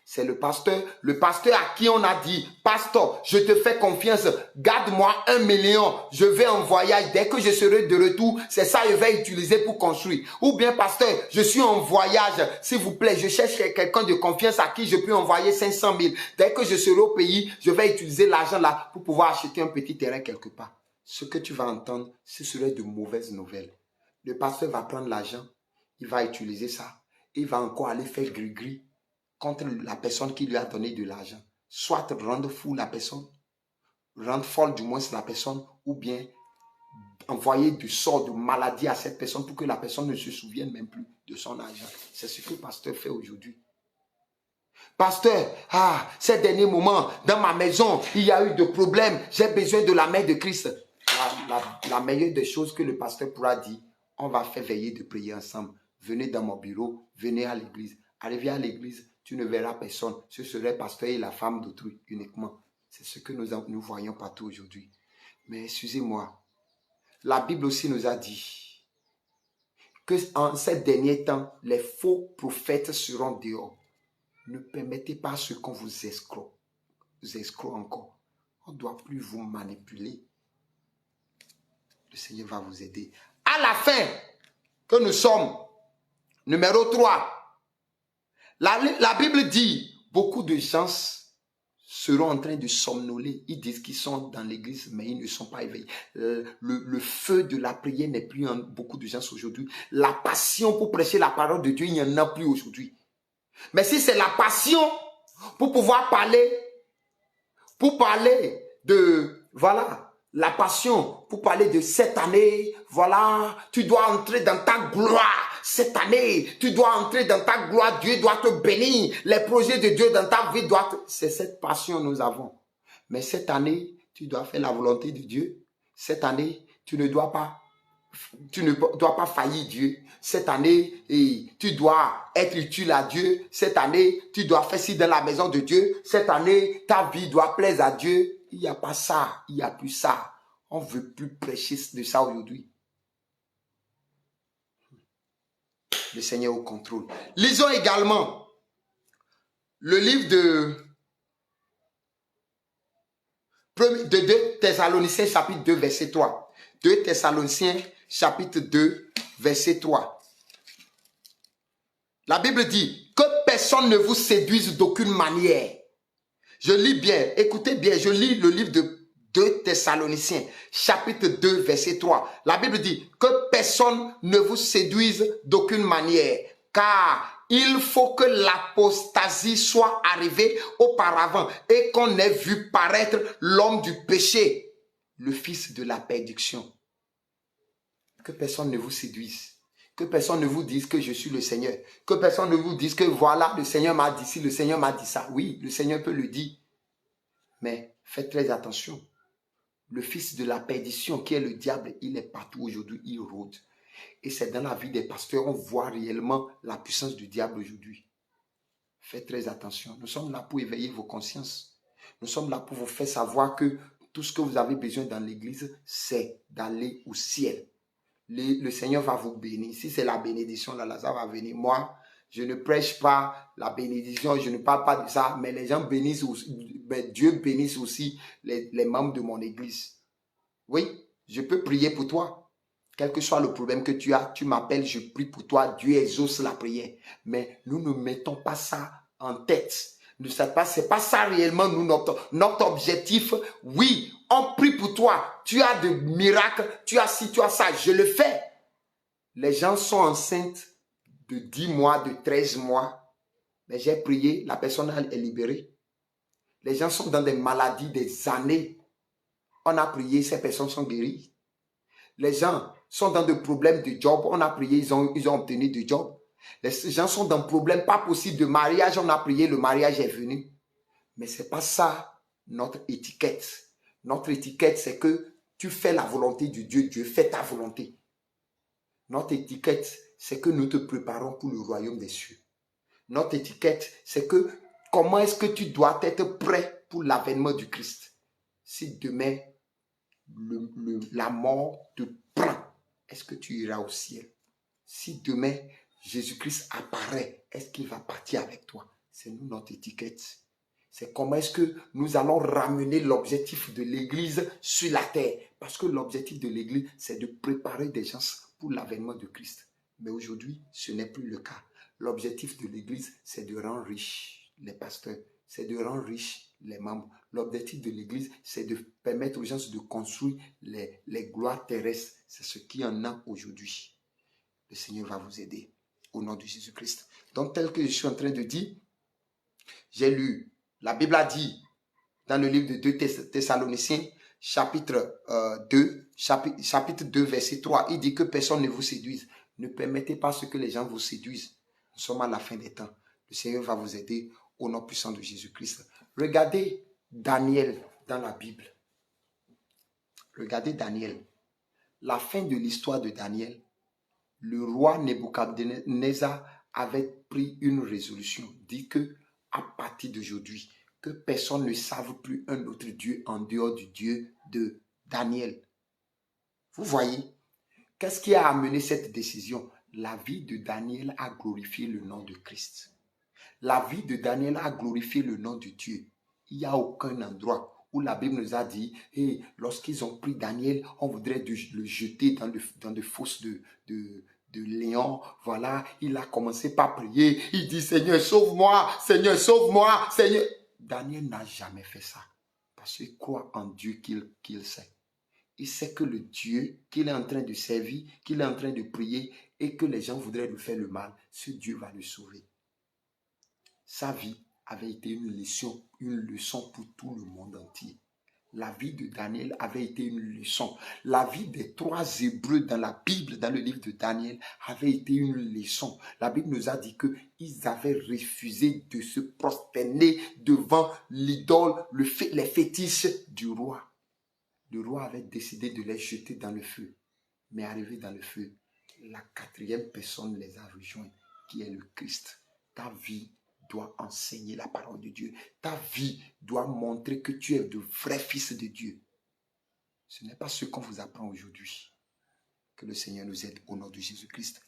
C'est le pasteur à qui on a dit, pasteur, je te fais confiance, garde-moi 1 million, je vais en voyage, dès que je serai de retour, c'est ça que je vais utiliser pour construire. Ou bien, pasteur, je suis en voyage, s'il vous plaît, je cherche quelqu'un de confiance à qui je peux envoyer 500 000. Dès que je serai au pays, je vais utiliser l'argent là pour pouvoir acheter un petit terrain quelque part. Ce que tu vas entendre, ce serait de mauvaises nouvelles. Le pasteur va prendre l'argent, il va utiliser ça, il va encore aller faire gris-gris contre la personne qui lui a donné de l'argent. Soit rendre fou la personne, rendre folle du moins la personne, ou bien envoyer du sort de maladie à cette personne pour que la personne ne se souvienne même plus de son argent. C'est ce que le pasteur fait aujourd'hui. Pasteur, ces derniers moments, dans ma maison, il y a eu de problèmes, j'ai besoin de la main de Christ. La meilleure des choses que le pasteur pourra dire, on va faire veiller de prier ensemble. Venez dans mon bureau, venez à l'église. Arrivez à l'église, tu ne verras personne. Ce serait le pasteur et la femme d'autrui uniquement. C'est ce que nous voyons partout aujourd'hui. Mais excusez-moi, la Bible aussi nous a dit que en ces derniers temps, les faux prophètes seront dehors. Ne permettez pas ce qu'on vous escroque encore. On ne doit plus vous manipuler. Le Seigneur va vous aider. À la fin que nous sommes, numéro 3, la Bible dit, beaucoup de gens seront en train de somnoler. Ils disent qu'ils sont dans l'église, mais ils ne sont pas éveillés. Le feu de la prière n'est plus en beaucoup de gens aujourd'hui. La passion pour prêcher la parole de Dieu, il n'y en a plus aujourd'hui. Mais si c'est la passion pour pouvoir parler, de, voilà, la passion pour parler de cette année, voilà, tu dois entrer dans ta gloire. Cette année, tu dois entrer dans ta gloire. Dieu doit te bénir. Les projets de Dieu dans ta vie doivent... C'est cette passion que nous avons. Mais cette année, tu dois faire la volonté de Dieu. Cette année, tu ne dois pas faillir Dieu. Cette année, tu dois être utile à Dieu. Cette année, tu dois faire ci dans la maison de Dieu. Cette année, ta vie doit plaire à Dieu. Il n'y a pas ça. Il n'y a plus ça. On ne veut plus prêcher de ça aujourd'hui. Le Seigneur au contrôle. Lisons également le livre de 2 Thessaloniciens chapitre 2 verset 3. 2 Thessaloniciens chapitre 2 verset 3. La Bible dit que personne ne vous séduise d'aucune manière. Je lis bien, écoutez bien, je lis le livre de 2 Thessaloniciens, chapitre 2, verset 3. La Bible dit que personne ne vous séduise d'aucune manière, car il faut que l'apostasie soit arrivée auparavant et qu'on ait vu paraître l'homme du péché, le fils de la perdition. Que personne ne vous séduise. Que personne ne vous dise que je suis le Seigneur. Que personne ne vous dise que voilà, le Seigneur m'a dit ci, le Seigneur m'a dit ça. Oui, le Seigneur peut le dire. Mais faites très attention. Le fils de la perdition qui est le diable, il est partout aujourd'hui, il rôde. Et c'est dans la vie des pasteurs, on voit réellement la puissance du diable aujourd'hui. Faites très attention. Nous sommes là pour éveiller vos consciences. Nous sommes là pour vous faire savoir que tout ce que vous avez besoin dans l'église, c'est d'aller au ciel. Le Seigneur va vous bénir. Si c'est la bénédiction, là, ça va venir. Moi, je ne prêche pas la bénédiction, je ne parle pas de ça, mais les gens bénissent aussi, mais Dieu bénisse aussi les membres de mon église. Oui, je peux prier pour toi. Quel que soit le problème que tu as, tu m'appelles, je prie pour toi, Dieu exauce la prière. Mais nous ne mettons pas ça en tête. C'est pas ça réellement notre objectif. Oui, on prie pour toi. Tu as des miracles, tu as ci, tu as ça. Je le fais. Les gens sont enceintes de 10 mois, de 13 mois. Mais j'ai prié, la personne est libérée. Les gens sont dans des maladies des années. On a prié, ces personnes sont guéries. Les gens sont dans des problèmes de job. On a prié, ils ont obtenu du job. Les gens sont dans un problème pas possible de mariage. On a prié, le mariage est venu. Mais ce n'est pas ça notre étiquette. Notre étiquette, c'est que tu fais la volonté de Dieu. Dieu fait ta volonté. Notre étiquette, c'est que nous te préparons pour le royaume des cieux. Notre étiquette, c'est que comment est-ce que tu dois être prêt pour l'avènement du Christ. Si demain, la mort te prend, est-ce que tu iras au ciel? Si demain, Jésus-Christ apparaît, est-ce qu'il va partir avec toi? C'est nous notre étiquette. C'est comment est-ce que nous allons ramener l'objectif de l'Église sur la terre. Parce que l'objectif de l'Église, c'est de préparer des gens pour l'avènement de Christ. Mais aujourd'hui, ce n'est plus le cas. L'objectif de l'Église, c'est de rendre riches les pasteurs, c'est de rendre riches les membres. L'objectif de l'Église, c'est de permettre aux gens de construire les gloires terrestres. C'est ce qu'il y en a aujourd'hui. Le Seigneur va vous aider au nom de Jésus-Christ. Donc, tel que je suis en train de dire, j'ai lu, la Bible a dit dans le livre de 2 Thessaloniciens, chapitre 2, verset 3, il dit que personne ne vous séduise. Ne permettez pas ce que les gens vous séduisent. Nous sommes à la fin des temps. Le Seigneur va vous aider au nom puissant de Jésus-Christ. Regardez Daniel dans la Bible. Regardez Daniel. La fin de l'histoire de Daniel, le roi Nebuchadnezzar avait pris une résolution. Dit que à partir d'aujourd'hui, que personne ne sache plus un autre Dieu en dehors du Dieu de Daniel. Vous voyez, qu'est-ce qui a amené cette décision? La vie de Daniel a glorifié le nom de Christ. La vie de Daniel a glorifié le nom de Dieu. Il n'y a aucun endroit où la Bible nous a dit, hey, lorsqu'ils ont pris Daniel, on voudrait le jeter dans des fosses de lions. Voilà, il a commencé par prier. Il dit, Seigneur, sauve-moi, Seigneur, sauve-moi, Seigneur. Daniel n'a jamais fait ça. Parce qu'il croit en Dieu qu'il sait. Il sait que le Dieu qu'il est en train de servir, qu'il est en train de prier et que les gens voudraient lui faire le mal, ce Dieu va le sauver. Sa vie avait été une leçon pour tout le monde entier. La vie de Daniel avait été une leçon. La vie des 3 Hébreux dans la Bible, dans le livre de Daniel, avait été une leçon. La Bible nous a dit qu'ils avaient refusé de se prosterner devant l'idole, les fétiches du roi. Le roi avait décidé de les jeter dans le feu. Mais arrivé dans le feu, la 4e personne les a rejoints, qui est le Christ. Ta vie doit enseigner la parole de Dieu. Ta vie doit montrer que tu es de vrai fils de Dieu. Ce n'est pas ce qu'on vous apprend aujourd'hui. Que le Seigneur nous aide au nom de Jésus-Christ.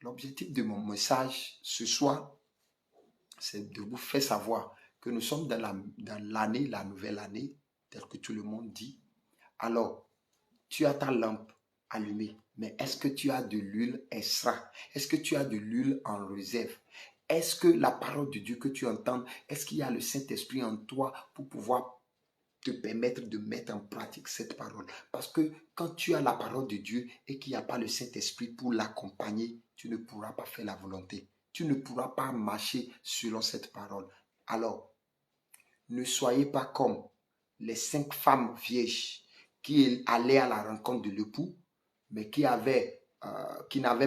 L'objectif de mon message ce soir, c'est de vous faire savoir que nous sommes dans l'année, la nouvelle année, telle que tout le monde dit. Alors, tu as ta lampe allumée, mais est-ce que tu as de l'huile extra? Est-ce que tu as de l'huile en réserve? Est-ce que la parole de Dieu que tu entends, est-ce qu'il y a le Saint-Esprit en toi pour pouvoir te permettre de mettre en pratique cette parole? Parce que quand tu as la parole de Dieu et qu'il n'y a pas le Saint-Esprit pour l'accompagner, tu ne pourras pas faire la volonté. Tu ne pourras pas marcher selon cette parole. Alors, ne soyez pas comme les 5 femmes vierges qui allaient à la rencontre de l'époux, mais qui n'avaient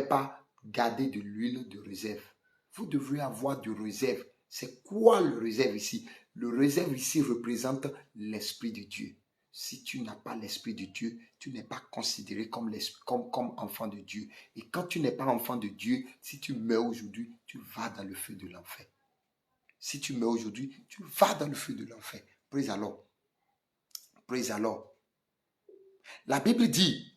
pas gardé de l'huile de réserve. Vous devrez avoir de réserve. C'est quoi le réserve ici? Le réserve ici représente l'Esprit de Dieu. Si tu n'as pas l'Esprit de Dieu, tu n'es pas considéré comme enfant de Dieu. Et quand tu n'es pas enfant de Dieu, si tu meurs aujourd'hui, tu vas dans le feu de l'enfer. Si tu meurs aujourd'hui, tu vas dans le feu de l'enfer. Praise alors. Praise alors. La Bible dit,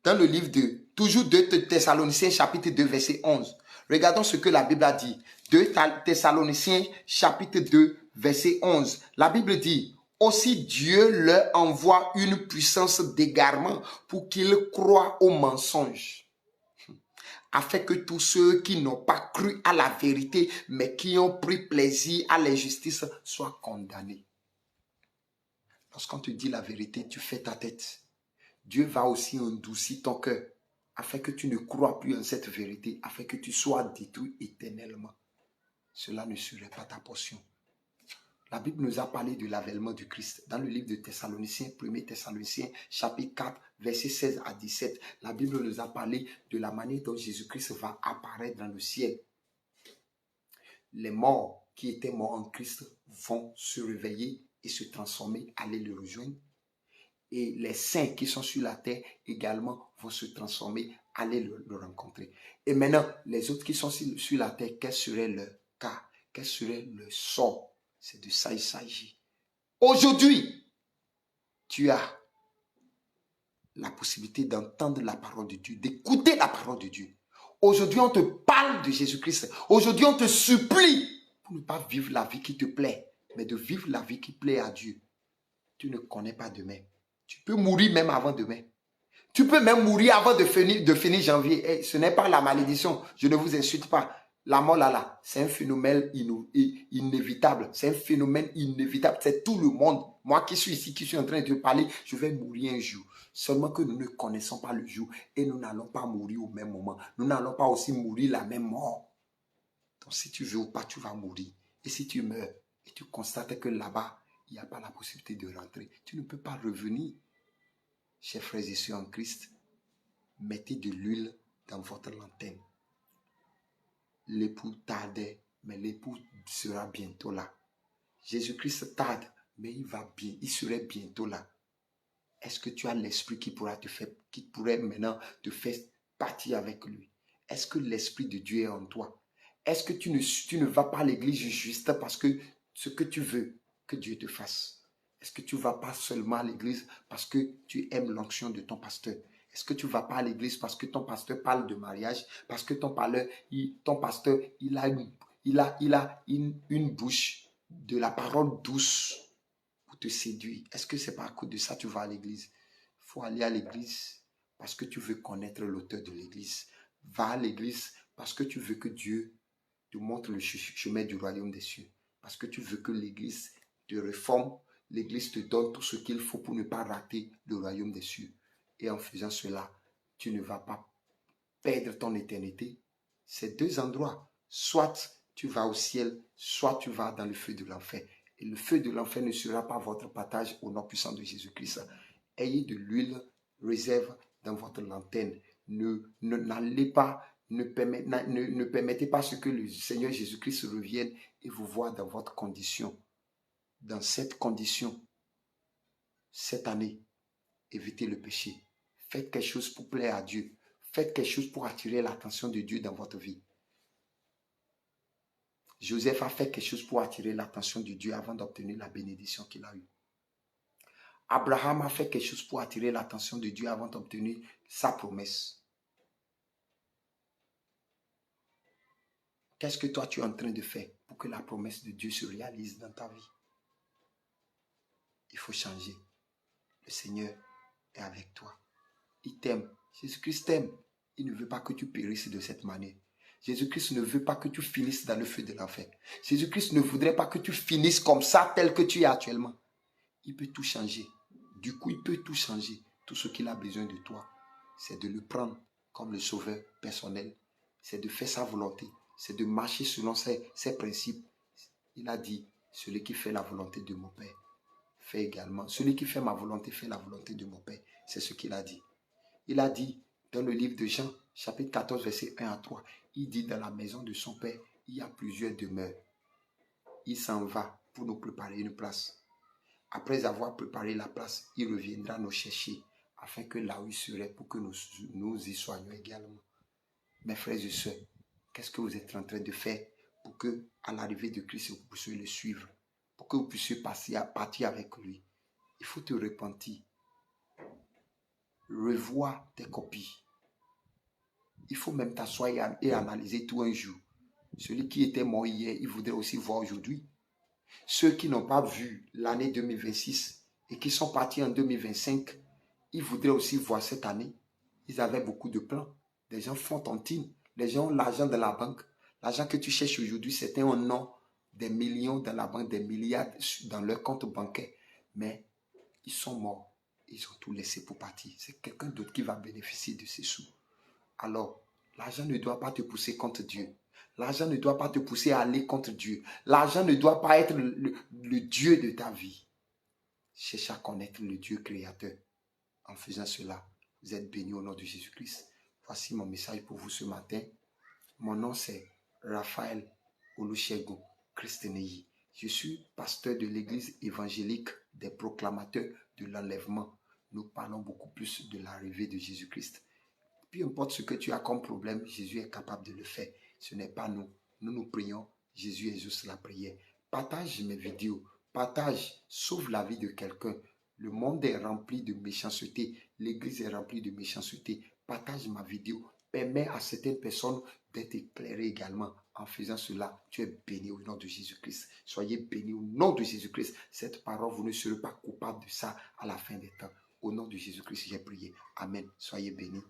dans le livre de, toujours 2 Thessaloniciens, chapitre 2, verset 11. Regardons ce que la Bible a dit. 2 Thessaloniciens, chapitre 2, verset 11. La Bible dit, aussi Dieu leur envoie une puissance d'égarement pour qu'ils croient au mensonge, afin que tous ceux qui n'ont pas cru à la vérité, mais qui ont pris plaisir à l'injustice, soient condamnés. Lorsqu'on te dit la vérité, tu fais ta tête. Dieu va aussi endoucir ton cœur. afin que tu ne crois plus en cette vérité, afin que tu sois détruit éternellement. Cela ne serait pas ta portion. La Bible nous a parlé de l'avènement du Christ. Dans le livre de Thessaloniciens, 1 Thessaloniciens, chapitre 4, versets 16 à 17, la Bible nous a parlé de la manière dont Jésus-Christ va apparaître dans le ciel. Les morts qui étaient morts en Christ vont se réveiller et se transformer, aller le rejoindre. Et les saints qui sont sur la terre également vont se transformer, aller le rencontrer. Et maintenant, les autres qui sont sur la terre, quel serait leur cas? Quel serait le sort? C'est de ça il s'agit. Aujourd'hui, tu as la possibilité d'entendre la parole de Dieu, d'écouter la parole de Dieu. Aujourd'hui, on te parle de Jésus-Christ. Aujourd'hui, on te supplie pour ne pas vivre la vie qui te plaît, mais de vivre la vie qui plaît à Dieu. Tu ne connais pas demain. Tu peux mourir même avant demain. Tu peux même mourir avant de finir janvier. Hey, ce n'est pas la malédiction. Je ne vous insulte pas. La mort là, c'est un phénomène inévitable. C'est un phénomène inévitable. C'est tout le monde. Moi qui suis ici, qui suis en train de te parler, je vais mourir un jour. Seulement que nous ne connaissons pas le jour et nous n'allons pas mourir au même moment. Nous n'allons pas aussi mourir la même mort. Donc si tu veux ou pas, tu vas mourir. Et si tu meurs et tu constates que là-bas, il n'y a pas la possibilité de rentrer, tu ne peux pas revenir. Chers frères et sœurs en Christ, mettez de l'huile dans votre lanterne. L'époux tardait, mais l'époux sera bientôt là. Jésus-Christ tarde, mais il va bien, il serait bientôt là. Est-ce que tu as l'esprit qui pourrait maintenant te faire partir avec lui? Est-ce que l'esprit de Dieu est en toi? Est-ce que tu ne vas pas à l'église juste parce que ce que tu veux que Dieu te fasse? Est-ce que tu ne vas pas seulement à l'église parce que tu aimes l'onction de ton pasteur? Est-ce que tu ne vas pas à l'église parce que ton pasteur parle de mariage? Parce que ton pasteur, il a une bouche de la parole douce pour te séduire. Est-ce que ce n'est pas à cause de ça que tu vas à l'église? Il faut aller à l'église parce que tu veux connaître l'auteur de l'église. Va à l'église parce que tu veux que Dieu te montre le chemin du royaume des cieux. Parce que tu veux que l'église te réforme, l'église te donne tout ce qu'il faut pour ne pas rater le royaume des cieux. Et en faisant cela, tu ne vas pas perdre ton éternité. C'est deux endroits. Soit tu vas au ciel, soit tu vas dans le feu de l'enfer. Et le feu de l'enfer ne sera pas votre partage au nom puissant de Jésus-Christ. Ayez de l'huile, réserve dans votre lanterne. N'allez pas, ne permettez pas ce que le Seigneur Jésus-Christ revienne et vous voit dans votre condition. Dans cette condition, cette année, évitez le péché. Faites quelque chose pour plaire à Dieu. Faites quelque chose pour attirer l'attention de Dieu dans votre vie. Joseph a fait quelque chose pour attirer l'attention de Dieu avant d'obtenir la bénédiction qu'il a eue. Abraham a fait quelque chose pour attirer l'attention de Dieu avant d'obtenir sa promesse. Qu'est-ce que toi tu es en train de faire pour que la promesse de Dieu se réalise dans ta vie? Il faut changer. Le Seigneur est avec toi. Il t'aime. Jésus-Christ t'aime. Il ne veut pas que tu périsses de cette manière. Jésus-Christ ne veut pas que tu finisses dans le feu de l'enfer. Jésus-Christ ne voudrait pas que tu finisses comme ça, tel que tu es actuellement. Il peut tout changer. Du coup, il peut tout changer. Tout ce qu'il a besoin de toi, c'est de le prendre comme le sauveur personnel. C'est de faire sa volonté. C'est de marcher selon ses principes. Il a dit, celui qui fait la volonté de mon Père fait également. Celui qui fait ma volonté fait la volonté de mon Père. C'est ce qu'il a dit. Il a dit dans le livre de Jean, chapitre 14, verset 1 à 3, il dit dans la maison de son Père, il y a plusieurs demeures. Il s'en va pour nous préparer une place. Après avoir préparé la place, il reviendra nous chercher afin que là où il serait, pour que nous y soyons également. Mes frères et sœurs, qu'est-ce que vous êtes en train de faire pour que, à l'arrivée de Christ, vous puissiez le suivre, pour que vous puissiez partir avec lui? Il faut te repentir. Revois tes copies. Il faut même t'asseoir et analyser tout un jour. Celui qui était mort hier, il voudrait aussi voir aujourd'hui. Ceux qui n'ont pas vu l'année 2026 et qui sont partis en 2025, ils voudraient aussi voir cette année. Ils avaient beaucoup de plans. Les gens font tontine. Les gens ont l'argent dans la banque. L'argent que tu cherches aujourd'hui, c'était un nom, des millions dans la banque, des milliards dans leur compte bancaire. Mais ils sont morts. Ils ont tout laissé pour partir. C'est quelqu'un d'autre qui va bénéficier de ces sous. alors l'argent ne doit pas te pousser contre Dieu. L'argent ne doit pas te pousser à aller contre Dieu. L'argent ne doit pas être le Dieu de ta vie. Cherche à connaître le Dieu créateur. En faisant cela, vous êtes bénis au nom de Jésus-Christ. Voici mon message pour vous ce matin. Mon nom c'est Raphaël Olusegun Christeneyi. Je suis pasteur de l'église évangélique des proclamateurs de l'enlèvement. Nous parlons beaucoup plus de l'arrivée de Jésus-Christ. Peu importe ce que tu as comme problème, Jésus est capable de le faire. Ce n'est pas nous. Nous prions. Jésus est juste la prière. Partage mes vidéos. Partage. Sauve la vie de quelqu'un. Le monde est rempli de méchanceté. L'église est remplie de méchanceté. Partage ma vidéo. Permets à certaines personnes d'être éclairées également. En faisant cela, tu es béni au nom de Jésus-Christ. Soyez bénis au nom de Jésus-Christ. Cette parole, vous ne serez pas coupable de ça à la fin des temps. Au nom de Jésus-Christ, j'ai prié. Amen. Soyez bénis.